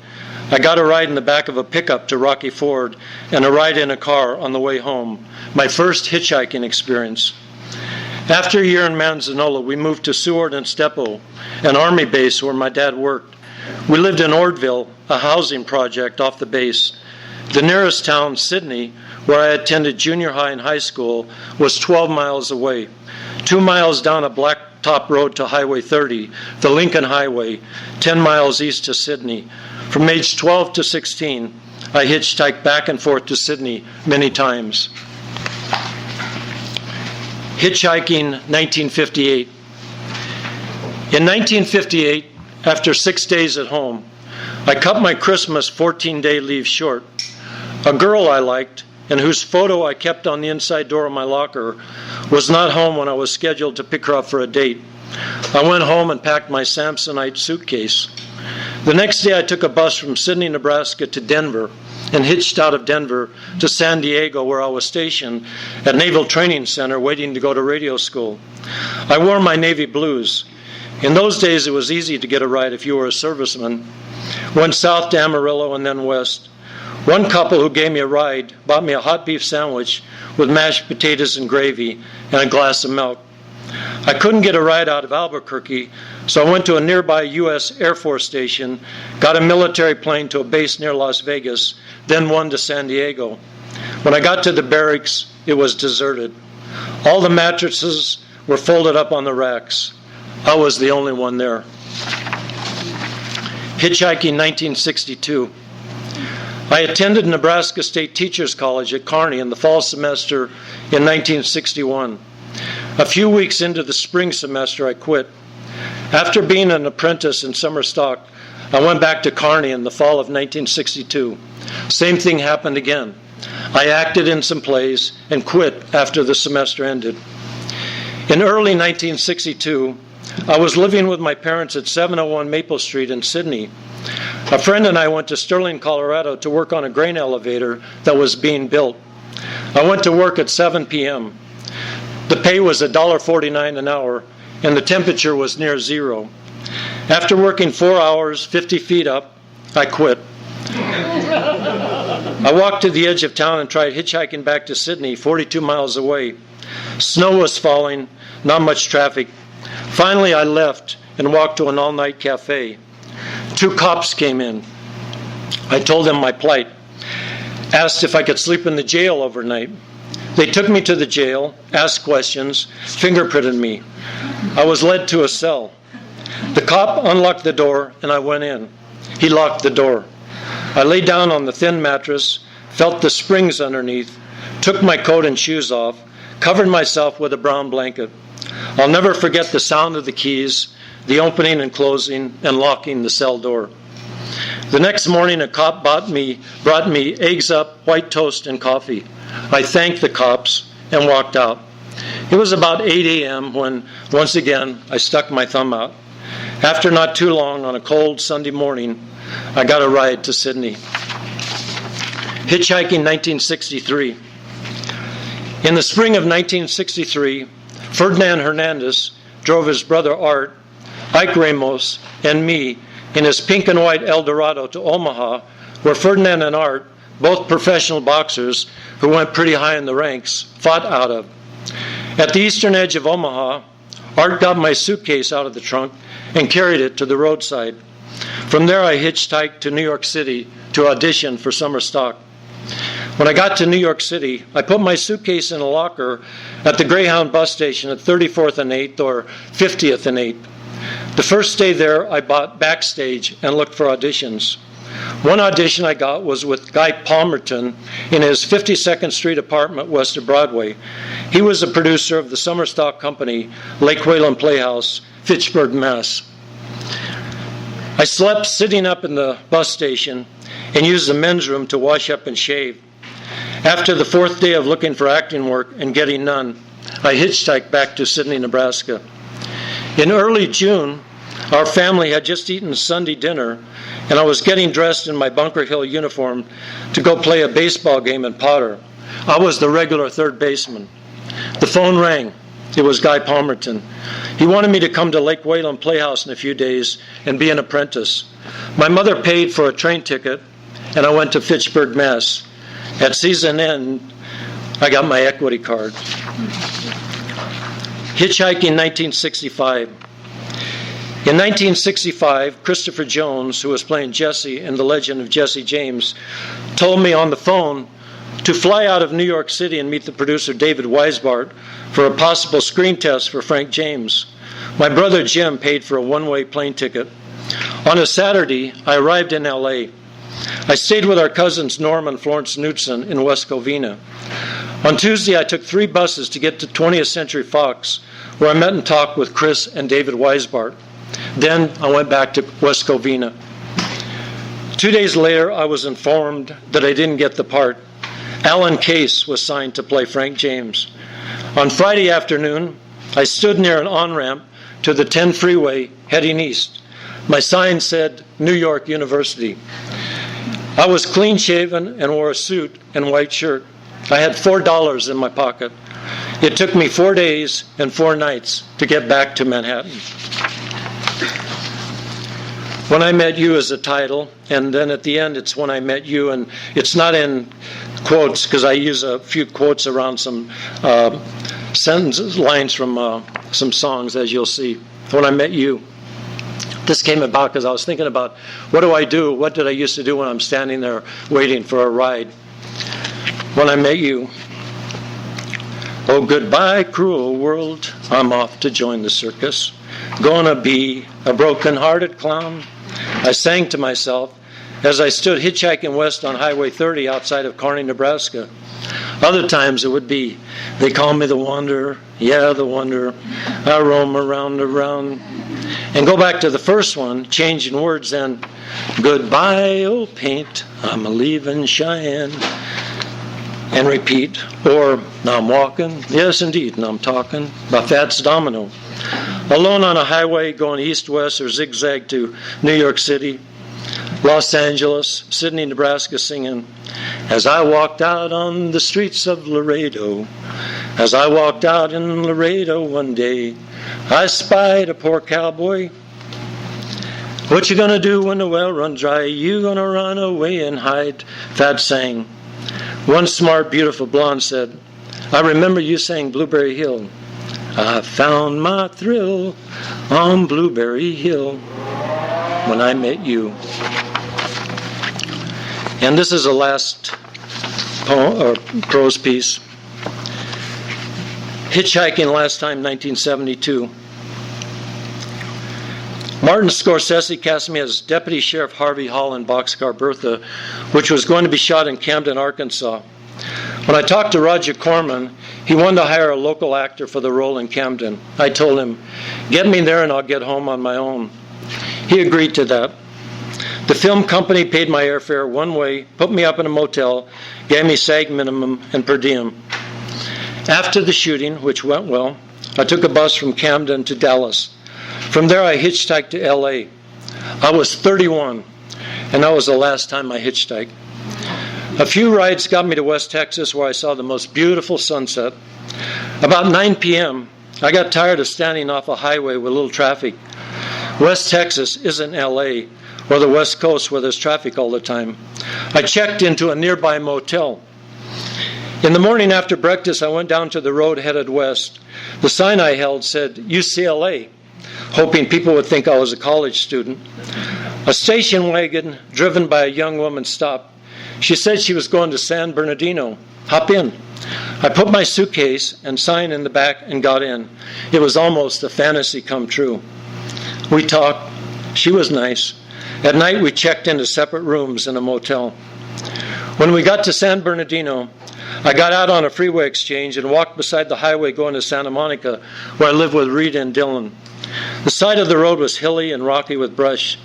I got a ride in the back of a pickup to Rocky Ford and a ride in a car on the way home. My first hitchhiking experience. After a year in Manzanola, we moved to Seward and Stepo, an army base where my dad worked. We lived in Ordville, a housing project off the base. The nearest town, Sydney, where I attended junior high and high school, was 12 miles away. 2 miles down a blacktop road to Highway 30, the Lincoln Highway, 10 miles east to Sydney. From age 12 to 16, I hitchhiked back and forth to Sydney many times. Hitchhiking 1958. In 1958, after 6 days at home, I cut my Christmas 14-day leave short. A girl I liked, and whose photo I kept on the inside door of my locker, was not home when I was scheduled to pick her up for a date. I went home and packed my Samsonite suitcase. The next day I took a bus from Sydney, Nebraska to Denver and hitched out of Denver to San Diego, where I was stationed at Naval Training Center waiting to go to radio school. I wore my navy blues. In those days it was easy to get a ride if you were a serviceman. Went south to Amarillo and then west. One couple who gave me a ride bought me a hot beef sandwich with mashed potatoes and gravy and a glass of milk. I couldn't get a ride out of Albuquerque, so I went to a nearby U.S. Air Force station, got a military plane to a base near Las Vegas, then one to San Diego. When I got to the barracks, it was deserted. All the mattresses were folded up on the racks. I was the only one there. Hitchhiking 1962. I attended Nebraska State Teachers College at Kearney in the fall semester in 1961. A few weeks into the spring semester, I quit. After being an apprentice in summer stock, I went back to Kearney in the fall of 1962. Same thing happened again. I acted in some plays and quit after the semester ended. In early 1962, I was living with my parents at 701 Maple Street in Sydney. A friend and I went to Sterling, Colorado to work on a grain elevator that was being built. I went to work at 7 p.m. The pay was $1.49 an hour, and the temperature was near zero. After working 4 hours, 50 feet up, I quit. I walked to the edge of town and tried hitchhiking back to Sydney, 42 miles away. Snow was falling, not much traffic. Finally, I left and walked to an all-night cafe. 2 cops came in. I told them my plight, asked if I could sleep in the jail overnight. They took me to the jail, asked questions, fingerprinted me. I was led to a cell. The cop unlocked the door, and I went in. He locked the door. I lay down on the thin mattress, felt the springs underneath, took my coat and shoes off, covered myself with a brown blanket. I'll never forget the sound of the keys, the opening and closing, and locking the cell door. The next morning, a cop brought me eggs up, white toast, and coffee. I thanked the cops and walked out. It was about 8 a.m. when, once again, I stuck my thumb out. After not too long, on a cold Sunday morning, I got a ride to Sydney. Hitchhiking 1963. In the spring of 1963, Ferdinand Hernandez drove his brother Art, Ike Ramos, and me in his pink and white Eldorado to Omaha, where Ferdinand and Art, both professional boxers who went pretty high in the ranks, fought out of. At the eastern edge of Omaha, Art got my suitcase out of the trunk and carried it to the roadside. From there, I hitchhiked to New York City to audition for summer stock. When I got to New York City, I put my suitcase in a locker at the Greyhound bus station at 34th and 8th or 50th and 8th. The first day there, I bought Backstage and looked for auditions. One audition I got was with Guy Palmerton in his 52nd Street apartment west of Broadway. He was a producer of the summer stock company, Lake Whalen Playhouse, Fitchburg, Mass. I slept sitting up in the bus station and used the men's room to wash up and shave. After the 4th day of looking for acting work and getting none, I hitchhiked back to Sydney, Nebraska. In early June, our family had just eaten Sunday dinner, and I was getting dressed in my Bunker Hill uniform to go play a baseball game in Potter. I was the regular third baseman. The phone rang. It was Guy Palmerton. He wanted me to come to Lake Whalen Playhouse in a few days and be an apprentice. My mother paid for a train ticket, and I went to Fitchburg, Mass. At season end, I got my equity card. Hitchhiking 1965. In 1965, Christopher Jones, who was playing Jesse in The Legend of Jesse James, told me on the phone to fly out of New York City and meet the producer David Weisbart for a possible screen test for Frank James. My brother Jim paid for a one-way plane ticket. On a Saturday, I arrived in L.A. I stayed with our cousins Norm and Florence Knudsen in West Covina. On Tuesday, I took 3 buses to get to 20th Century Fox, where I met and talked with Chris and David Weisbart. Then I went back to West Covina. 2 days later, I was informed that I didn't get the part. Alan Case was signed to play Frank James. On Friday afternoon, I stood near an on-ramp to the 10 freeway heading east. My sign said New York University. I was clean-shaven and wore a suit and white shirt. I had $4 in my pocket. It took me 4 days and 4 nights to get back to Manhattan. When I Met You is a title, and then at the end it's When I Met You, and it's not in quotes because I use a few quotes around some sentences, lines from some songs, as you'll see. When I Met You. This came about because I was thinking about what do I do? What did I used to do when I'm standing there waiting for a ride? When I Met You. Oh, goodbye, cruel world. I'm off to join the circus. Gonna be a broken-hearted clown. I sang to myself as I stood hitchhiking west on Highway 30 outside of Kearney, Nebraska. Other times it would be, they call me the Wanderer. Yeah, the Wanderer. I roam around. And go back to the first one, changing words then. Goodbye, old paint. I'm a-leaving Cheyenne. and repeat. Or, now I'm walking, yes indeed, now I'm talking, by Fats Domino. Alone on a highway going east-west or zigzag to New York City, Los Angeles, Sydney, Nebraska, singing, as I walked out on the streets of Laredo, as I walked out in Laredo one day, I spied a poor cowboy. What you gonna do when the well runs dry? You gonna run away and hide? Fats sang. One smart, beautiful blonde said, I remember you sang Blueberry Hill. I found my thrill on Blueberry Hill when I met you. And this is the last poem, or prose piece. Hitchhiking last time, 1972. Martin Scorsese cast me as Deputy Sheriff Harvey Hall in Boxcar Bertha, which was going to be shot in Camden, Arkansas. When I talked to Roger Corman, he wanted to hire a local actor for the role in Camden. I told him, get me there and I'll get home on my own. He agreed to that. The film company paid my airfare one way, put me up in a motel, gave me SAG minimum and per diem. After the shooting, which went well, I took a bus from Camden to Dallas. From there I hitchhiked to L.A. I was 31, and that was the last time I hitchhiked. A few rides got me to West Texas, where I saw the most beautiful sunset. About 9 p.m., I got tired of standing off a highway with little traffic. West Texas isn't L.A., or the West Coast where there's traffic all the time. I checked into a nearby motel. In the morning after breakfast, I went down to the road headed west. The sign I held said UCLA, hoping people would think I was a college student. A station wagon driven by a young woman stopped. She said she was going to San Bernardino. Hop in. I put my suitcase and sign in the back and got in. It was almost a fantasy come true. We talked. She was nice. At night, we checked into separate rooms in a motel. When we got to San Bernardino, I got out on a freeway exchange and walked beside the highway going to Santa Monica, where I lived with Rita and Dylan. The side of the road was hilly and rocky with brush.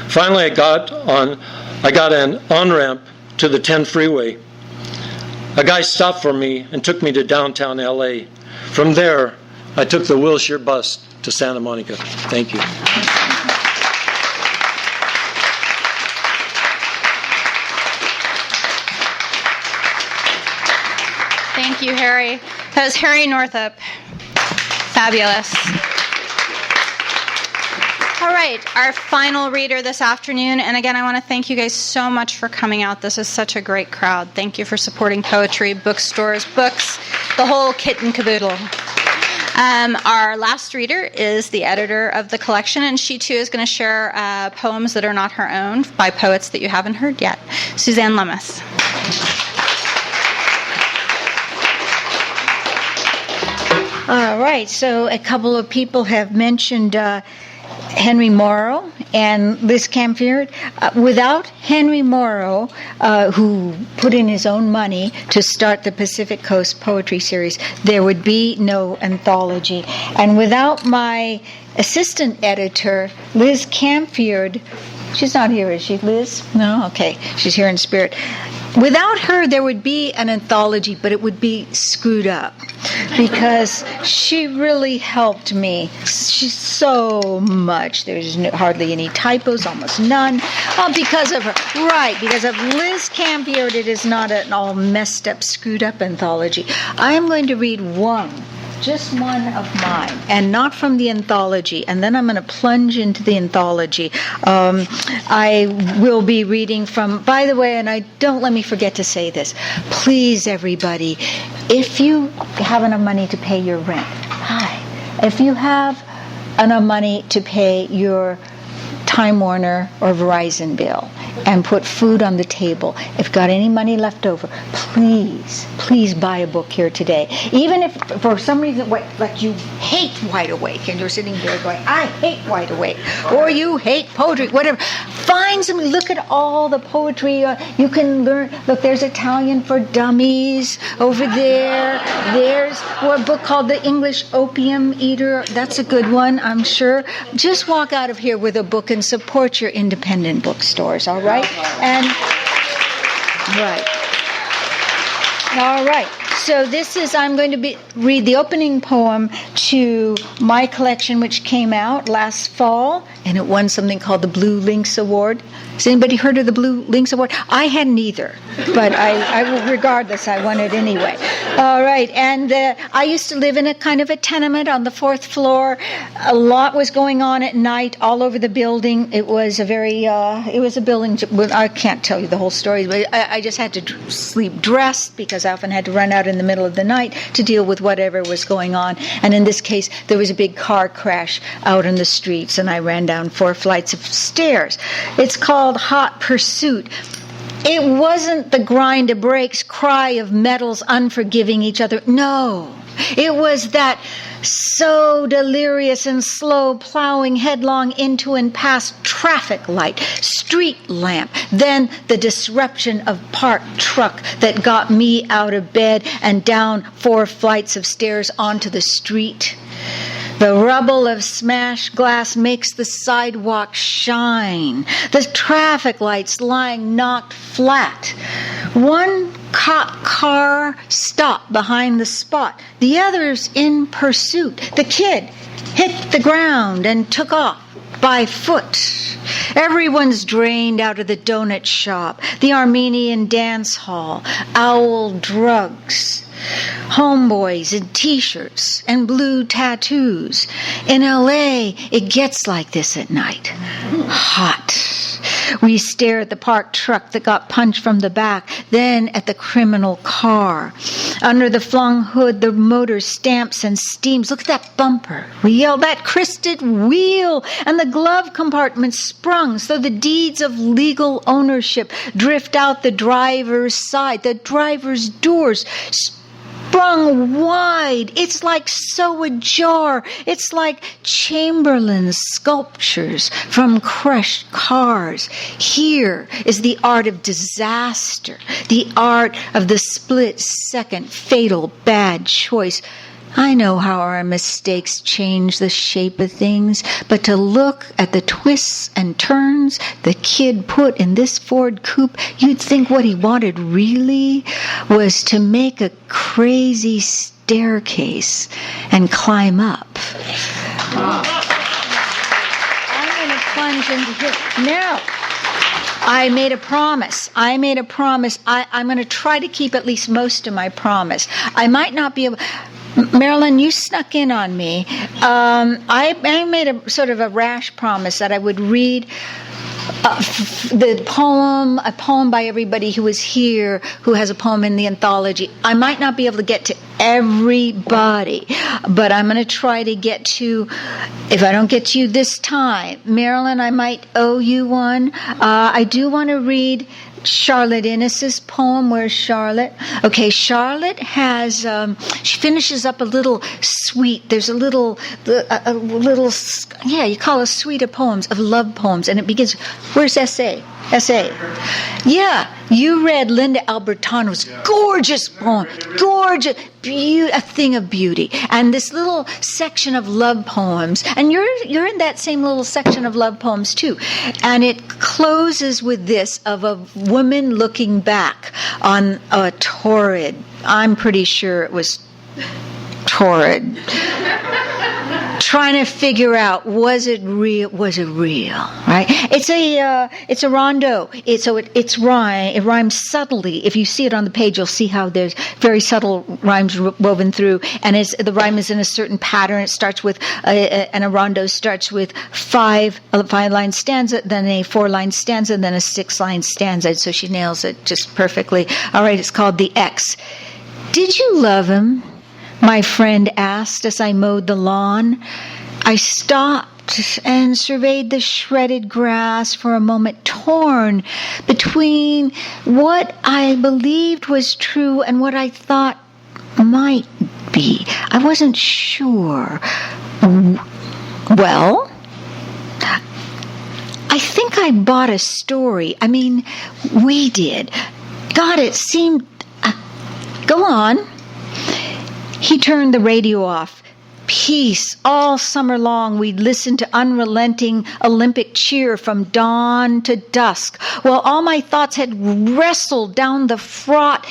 Finally, I got an on-ramp to the 10 freeway. A guy stopped for me and took me to downtown L.A. From there, I took the Wilshire bus to Santa Monica. Thank you. Thank you, Harry. That was Harry Northup. Fabulous. All right, our final reader this afternoon. And again, I want to thank you guys so much for coming out. This is such a great crowd. Thank you for supporting poetry, bookstores, books, the whole kit and caboodle. Our last reader is the editor of the collection, and she too is going to share poems that are not her own by poets that you haven't heard yet. Suzanne Lummis. All right, so a couple of people have mentioned Henry Morrow and Liz Camfield. Without Henry Morrow, who put in his own money to start the Pacific Coast Poetry Series, there would be no anthology. And without my assistant editor, Liz Camfield, she's not here, is she, Liz? No? Okay, she's here in spirit. Without her, there would be an anthology, but it would be screwed up because she really helped me. She's so much. There's hardly any typos, almost none, because of her. Right, because of Liz Camfield, it is not an all messed up, screwed up anthology. I am going to read just one of mine, and not from the anthology, and then I'm going to plunge into the anthology. I will be reading from, by the way, and don't let me forget to say this, please everybody, if you have enough money to pay your rent, if you have enough money to pay your Time Warner or Verizon bill and put food on the table, if you've got any money left over, please buy a book here today. Even if for some reason, like you hate Wide Awake and you're sitting there going, I hate Wide Awake, or you hate poetry, whatever, find some, look at all the poetry you can learn. Look, there's Italian for Dummies over there. There's a book called The English Opium Eater. That's a good one, I'm sure. Just walk out of here with a book and support your independent bookstores, all right? And All right. So I'm going to read the opening poem to my collection, which came out last fall, and it won something called the Blue Lynx Award. Has anybody heard of the Blue Lynx Award? I hadn't either, but regardless, I won it anyway. All right. And I used to live in a kind of a tenement on the 4th floor. A lot was going on at night all over the building. It was a building, I can't tell you the whole story, but I just had to sleep dressed because I often had to run out in the middle of the night to deal with whatever was going on. And in this case, there was a big car crash out in the streets, and I ran down 4 flights of stairs. It's called Hot Pursuit. It wasn't the grind of brakes, cry of metals unforgiving each other. No. It was that so delirious and slow plowing headlong into and past traffic light, street lamp, then the disruption of parked truck that got me out of bed and down 4 flights of stairs onto the street. The rubble of smashed glass makes the sidewalk shine. The traffic lights lying knocked flat. One cop car stopped behind the spot. The others in pursuit. The kid hit the ground and took off by foot. Everyone's drained out of the donut shop, the Armenian dance hall, owl drugs. Homeboys in t-shirts and blue tattoos. In LA, it gets like this at night. Hot. We stare at the parked truck that got punched from the back, then at the criminal car. Under the flung hood, the motor stamps and steams. Look at that bumper. We yell, that crested wheel. And the glove compartment sprung, so the deeds of legal ownership drift out the driver's side. The driver's doors sprung wide. It's like so ajar. It's like Chamberlain's sculptures from crushed cars. Here is the art of disaster, the art of the split-second fatal bad choice. I know how our mistakes change the shape of things, but to look at the twists and turns the kid put in this Ford coupe, you'd think what he wanted really was to make a crazy staircase and climb up. I'm going to plunge into here. Now, I made a promise. I'm going to try to keep at least most of my promise. I might not be able... Marilyn, you snuck in on me. I made a sort of a rash promise that I would read a poem by everybody who was here, who has a poem in the anthology. I might not be able to get to everybody, but I'm going to try to get to, if I don't get to you this time, Marilyn, I might owe you one. I do want to read Charlotte Innes's poem. Where's Charlotte? Okay, Charlotte has, she finishes up a little suite. There's a little, you call a suite of poems, of love poems, and it begins, where's essay? Yeah, you read Linda Albertano's gorgeous poem, gorgeous, a thing of beauty, and this little section of love poems, and you're in that same little section of love poems too, and it closes with this of a woman looking back on a torrid, I'm pretty sure it was torrid, trying to figure out, was it real, right? It's a rondo. It rhymes subtly. If you see it on the page, you'll see how there's very subtle rhymes woven through, and the rhyme is in a certain pattern. It starts with, and a rondo starts with a 5-line stanza, then a 4-line stanza, then a 6-line stanza, so she nails it just perfectly. All right, it's called The X. Did you love him? My friend asked as I mowed the lawn. I stopped and surveyed the shredded grass for a moment, torn between what I believed was true and what I thought might be. I wasn't sure. Well, I think I bought a story. I mean, we did. God, it seemed... Go on. He turned the radio off. Peace. All summer long, we'd listen to unrelenting Olympic cheer from dawn to dusk, while all my thoughts had wrestled down the fraught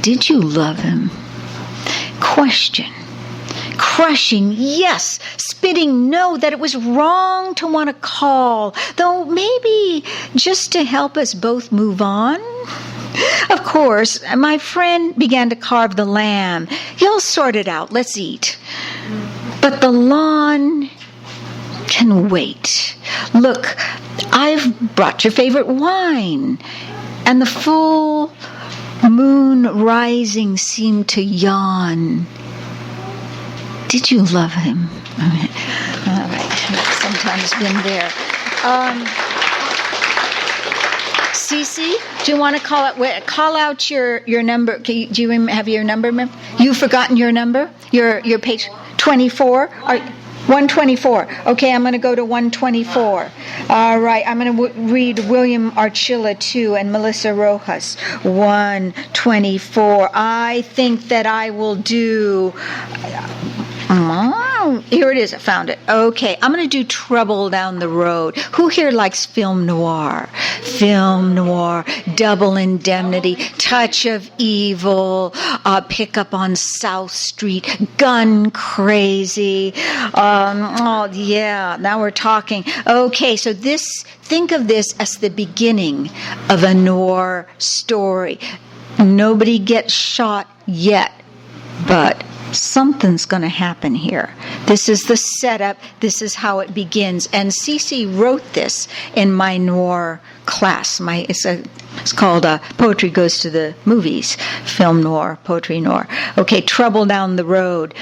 Did you love him? Question. Crushing, yes. Spitting, no, that it was wrong to want to call, though maybe just to help us both move on. Of course, my friend began to carve the lamb. You'll sort it out. Let's eat. But the lawn can wait. Look, I've brought your favorite wine. And the full moon rising seemed to yawn. Did you love him? All right. Sometimes been there. Cece, do you want to call out your number? Do you have your number? You've forgotten your number? Your page 24? 124. Okay, I'm going to go to 124. All right, I'm going to read William Archilla 2 and Melissa Rojas 124. I think that I will do... here it is. I found it. Okay, I'm going to do Trouble Down the Road. Who here likes film noir? Film noir, Double Indemnity, Touch of Evil, Pickup on South Street, Gun Crazy. Oh, yeah, now we're talking. Okay, so think of this as the beginning of a noir story. Nobody gets shot yet, but something's going to happen here. This is the setup. This is how it begins. And Cece wrote this in my noir class. It's called Poetry Goes to the Movies. Film noir, poetry noir. Okay, Trouble Down the Road.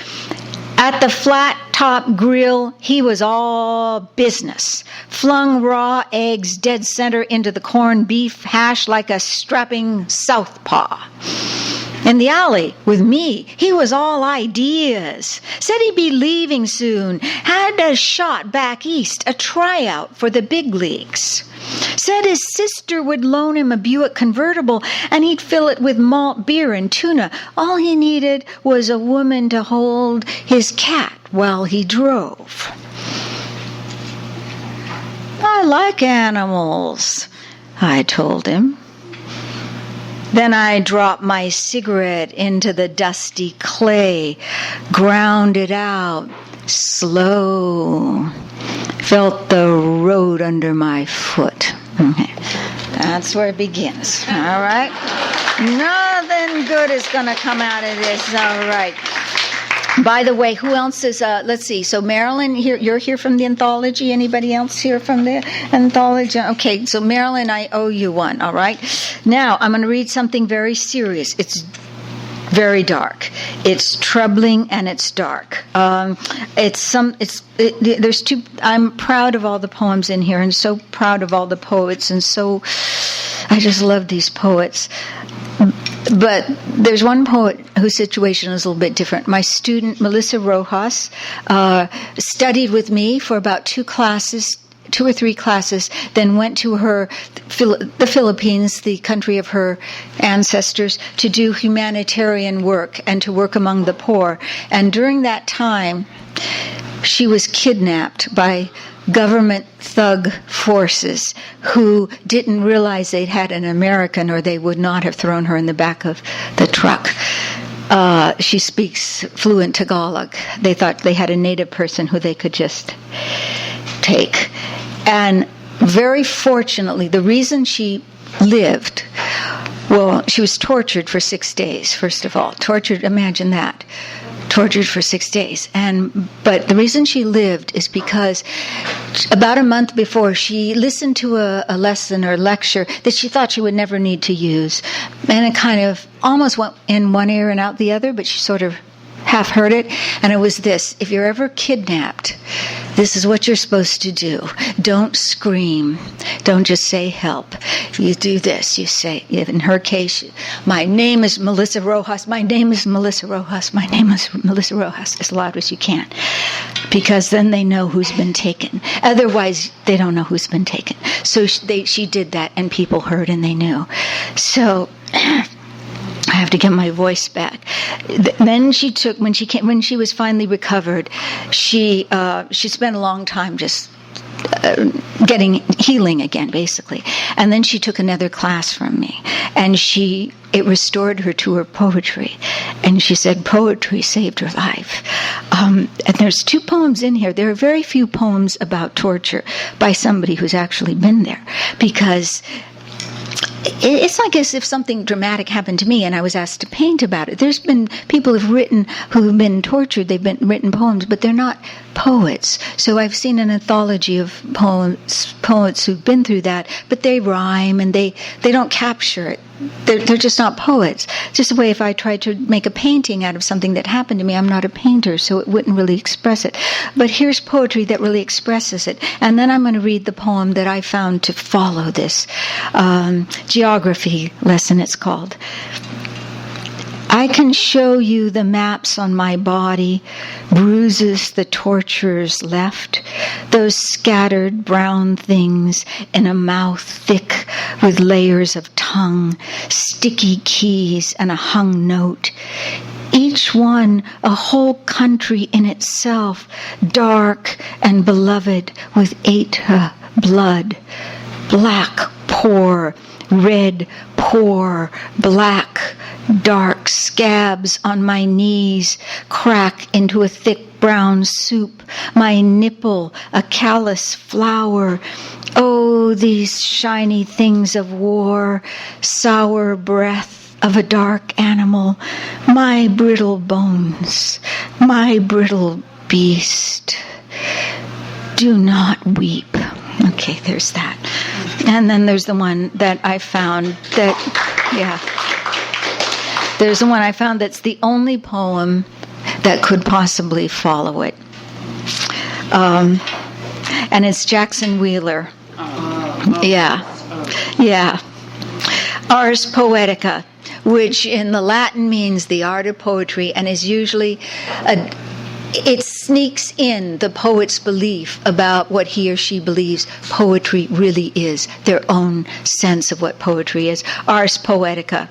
At the flat top grill, he was all business. Flung raw eggs dead center into the corned beef hash like a strapping southpaw. In the alley with me, he was all ideas. Said he'd be leaving soon. Had a shot back east, a tryout for the big leagues. Said his sister would loan him a Buick convertible and he'd fill it with malt beer and tuna. All he needed was a woman to hold his cat while he drove. I like animals, I told him. Then I dropped my cigarette into the dusty clay, ground it out, slow. Felt the road under my foot. Okay. That's where it begins. All right? Nothing good is going to come out of this. All right. By the way, who else is, let's see, so Marilyn, you're here from the anthology. Anybody else here from the anthology? Okay, so Marilyn, I owe you one, all right? Now, I'm going to read something very serious. It's very dark. It's troubling and it's dark. There's two, I'm proud of all the poems in here and so proud of all the poets and so, I just love these poets. But there's one poet whose situation is a little bit different. My student, Melissa Rojas, studied with me for about 2 or 3 classes, then went to the Philippines, the country of her ancestors, to do humanitarian work and to work among the poor. And during that time, she was kidnapped by government thug forces who didn't realize they'd had an American or they would not have thrown her in the back of the truck. She speaks fluent Tagalog. They thought they had a native person who they could just take. And very fortunately, the reason she lived, well, she was tortured for 6 days, first of all. Tortured, imagine that. Tortured for 6 days. But the reason she lived is because about a month before she listened to a lesson or lecture that she thought she would never need to use. And it kind of almost went in one ear and out the other, but she sort of half heard it. And it was this: if you're ever kidnapped, this is what you're supposed to do. Don't scream. Don't just say help. You do this. You say, in her case, my name is Melissa Rojas. My name is Melissa Rojas. My name is Melissa Rojas, as loud as you can. Because then they know who's been taken. Otherwise, they don't know who's been taken. So she did that, and people heard and they knew. So I have to get my voice back. Then she took, when she was finally recovered, she spent a long time just getting healing again, basically. And then she took another class from me, and it restored her to her poetry. And she said poetry saved her life. And there's 2 poems in here. There are very few poems about torture by somebody who's actually been there, because it's like as if something dramatic happened to me and I was asked to paint about it. There's been people who've been tortured, they've been written poems, but they're not poets. So I've seen an anthology of poets who've been through that, but they rhyme and they don't capture it. They're just not poets. Just the way if I tried to make a painting out of something that happened to me, I'm not a painter, so it wouldn't really express it. But here's poetry that really expresses it. And then I'm going to read the poem that I found to follow this geography lesson, it's called. I can show you the maps on my body, bruises the torturers left, those scattered brown things in a mouth thick with layers of tongue, sticky keys and a hung note. Each one a whole country in itself, dark and beloved with Eta blood, black pour, red pour, black, dark scabs on my knees, crack into a thick brown soup, my nipple a callous flower. Oh, these shiny things of war, sour breath of a dark animal, my brittle bones, my brittle beast. Do not weep. Okay, there's that. And then there's the one that I found there's the one I found that's the only poem that could possibly follow it. And it's Jackson Wheeler. Yeah. Ars Poetica, which in the Latin means the art of poetry, and is usually it sneaks in the poet's belief about what he or she believes poetry really is, their own sense of what poetry is. Ars Poetica.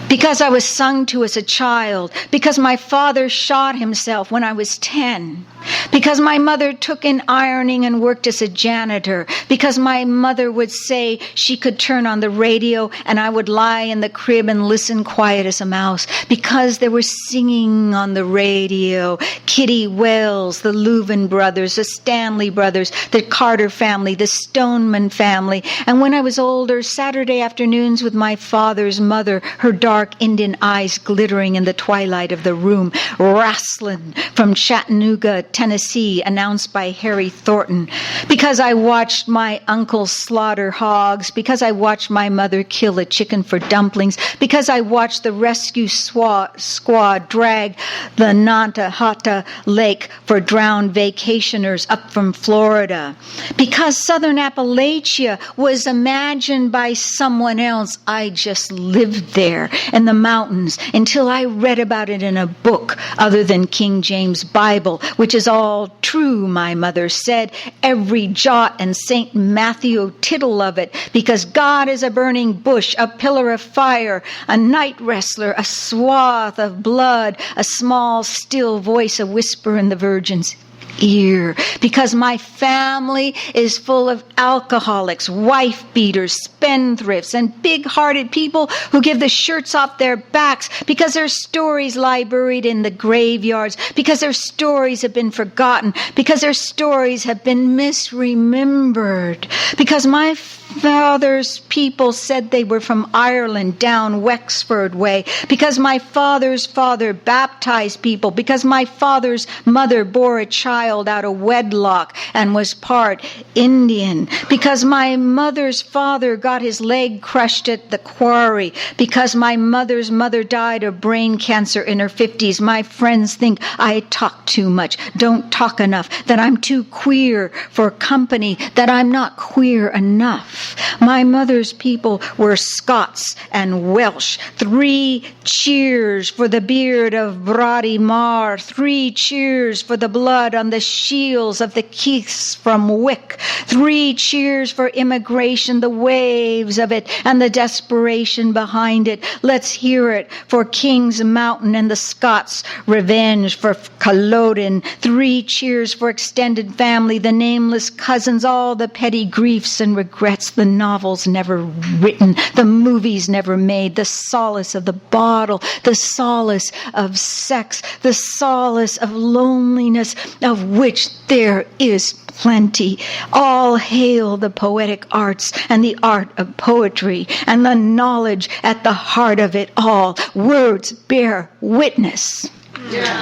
Because I was sung to as a child, because my father shot himself when I was 10, because my mother took in ironing and worked as a janitor, because my mother would say she could turn on the radio and I would lie in the crib and listen quiet as a mouse, because there was singing on the radio, Kitty Wells, the Leuven brothers, the Stanley brothers, the Carter family, the Stoneman family, and when I was older, Saturday afternoons with my father's mother, her dark Indian eyes glittering in the twilight of the room, Wrastlin' from Chattanooga, Tennessee, announced by Harry Thornton, because I watched my uncle slaughter hogs, because I watched my mother kill a chicken for dumplings, because I watched the rescue squad drag the Nantahala Lake for drowned vacationers up from Florida, because Southern Appalachia was imagined by someone else. I just lived there in the mountains until I read about it in a book other than King James Bible, which is all true, my mother said, every jot and St. Matthew tittle of it, because God is a burning bush, a pillar of fire, a night wrestler, a swath of blood, a small still voice, a whisper in the virgin's ear, because my family is full of alcoholics, wife beaters, spendthrifts, and big-hearted people who give the shirts off their backs, because their stories lie buried in the graveyards, because their stories have been forgotten, because their stories have been misremembered, because my father's people said they were from Ireland down Wexford way, because my father's father baptized people, because my father's mother bore a child out of wedlock and was part Indian, because my mother's father got his leg crushed at the quarry, because my mother's mother died of brain cancer in her 50s. My friends think I talk too much, don't talk enough, that I'm too queer for company, that I'm not queer enough. My mother's people were Scots and Welsh. 3 cheers for the beard of Brodie Marr. 3 cheers for the blood on the shields of the Keiths from Wick. 3 cheers for immigration, the waves of it and the desperation behind it. Let's hear it for King's Mountain and the Scots' revenge for Culloden. 3 cheers for extended family, the nameless cousins, all the petty griefs and regrets, the novels never written, the movies never made, the solace of the bottle, the solace of sex, the solace of loneliness, of which there is plenty. All hail the poetic arts and the art of poetry and the knowledge at the heart of it all. Words bear witness. Yeah.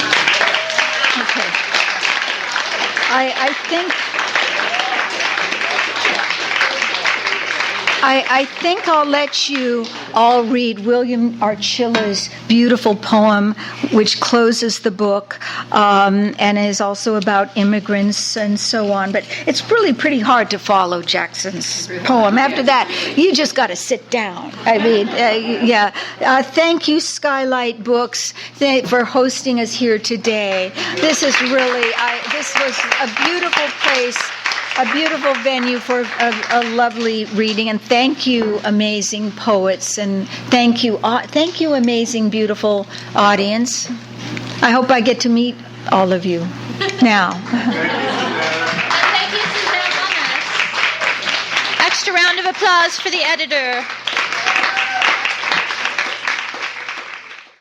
Okay. I think I'll let you all read William Archilla's beautiful poem, which closes the book, and is also about immigrants and so on. But it's really pretty hard to follow Jackson's poem. After that, you just got to sit down. I mean, thank you, Skylight Books, for hosting us here today. This is really, this was a beautiful place, a beautiful venue for a lovely reading, and thank you, amazing poets, and thank you, amazing, beautiful audience. I hope I get to meet all of you now. Thank you, Suzanne Lummis. Extra round of applause for the editor.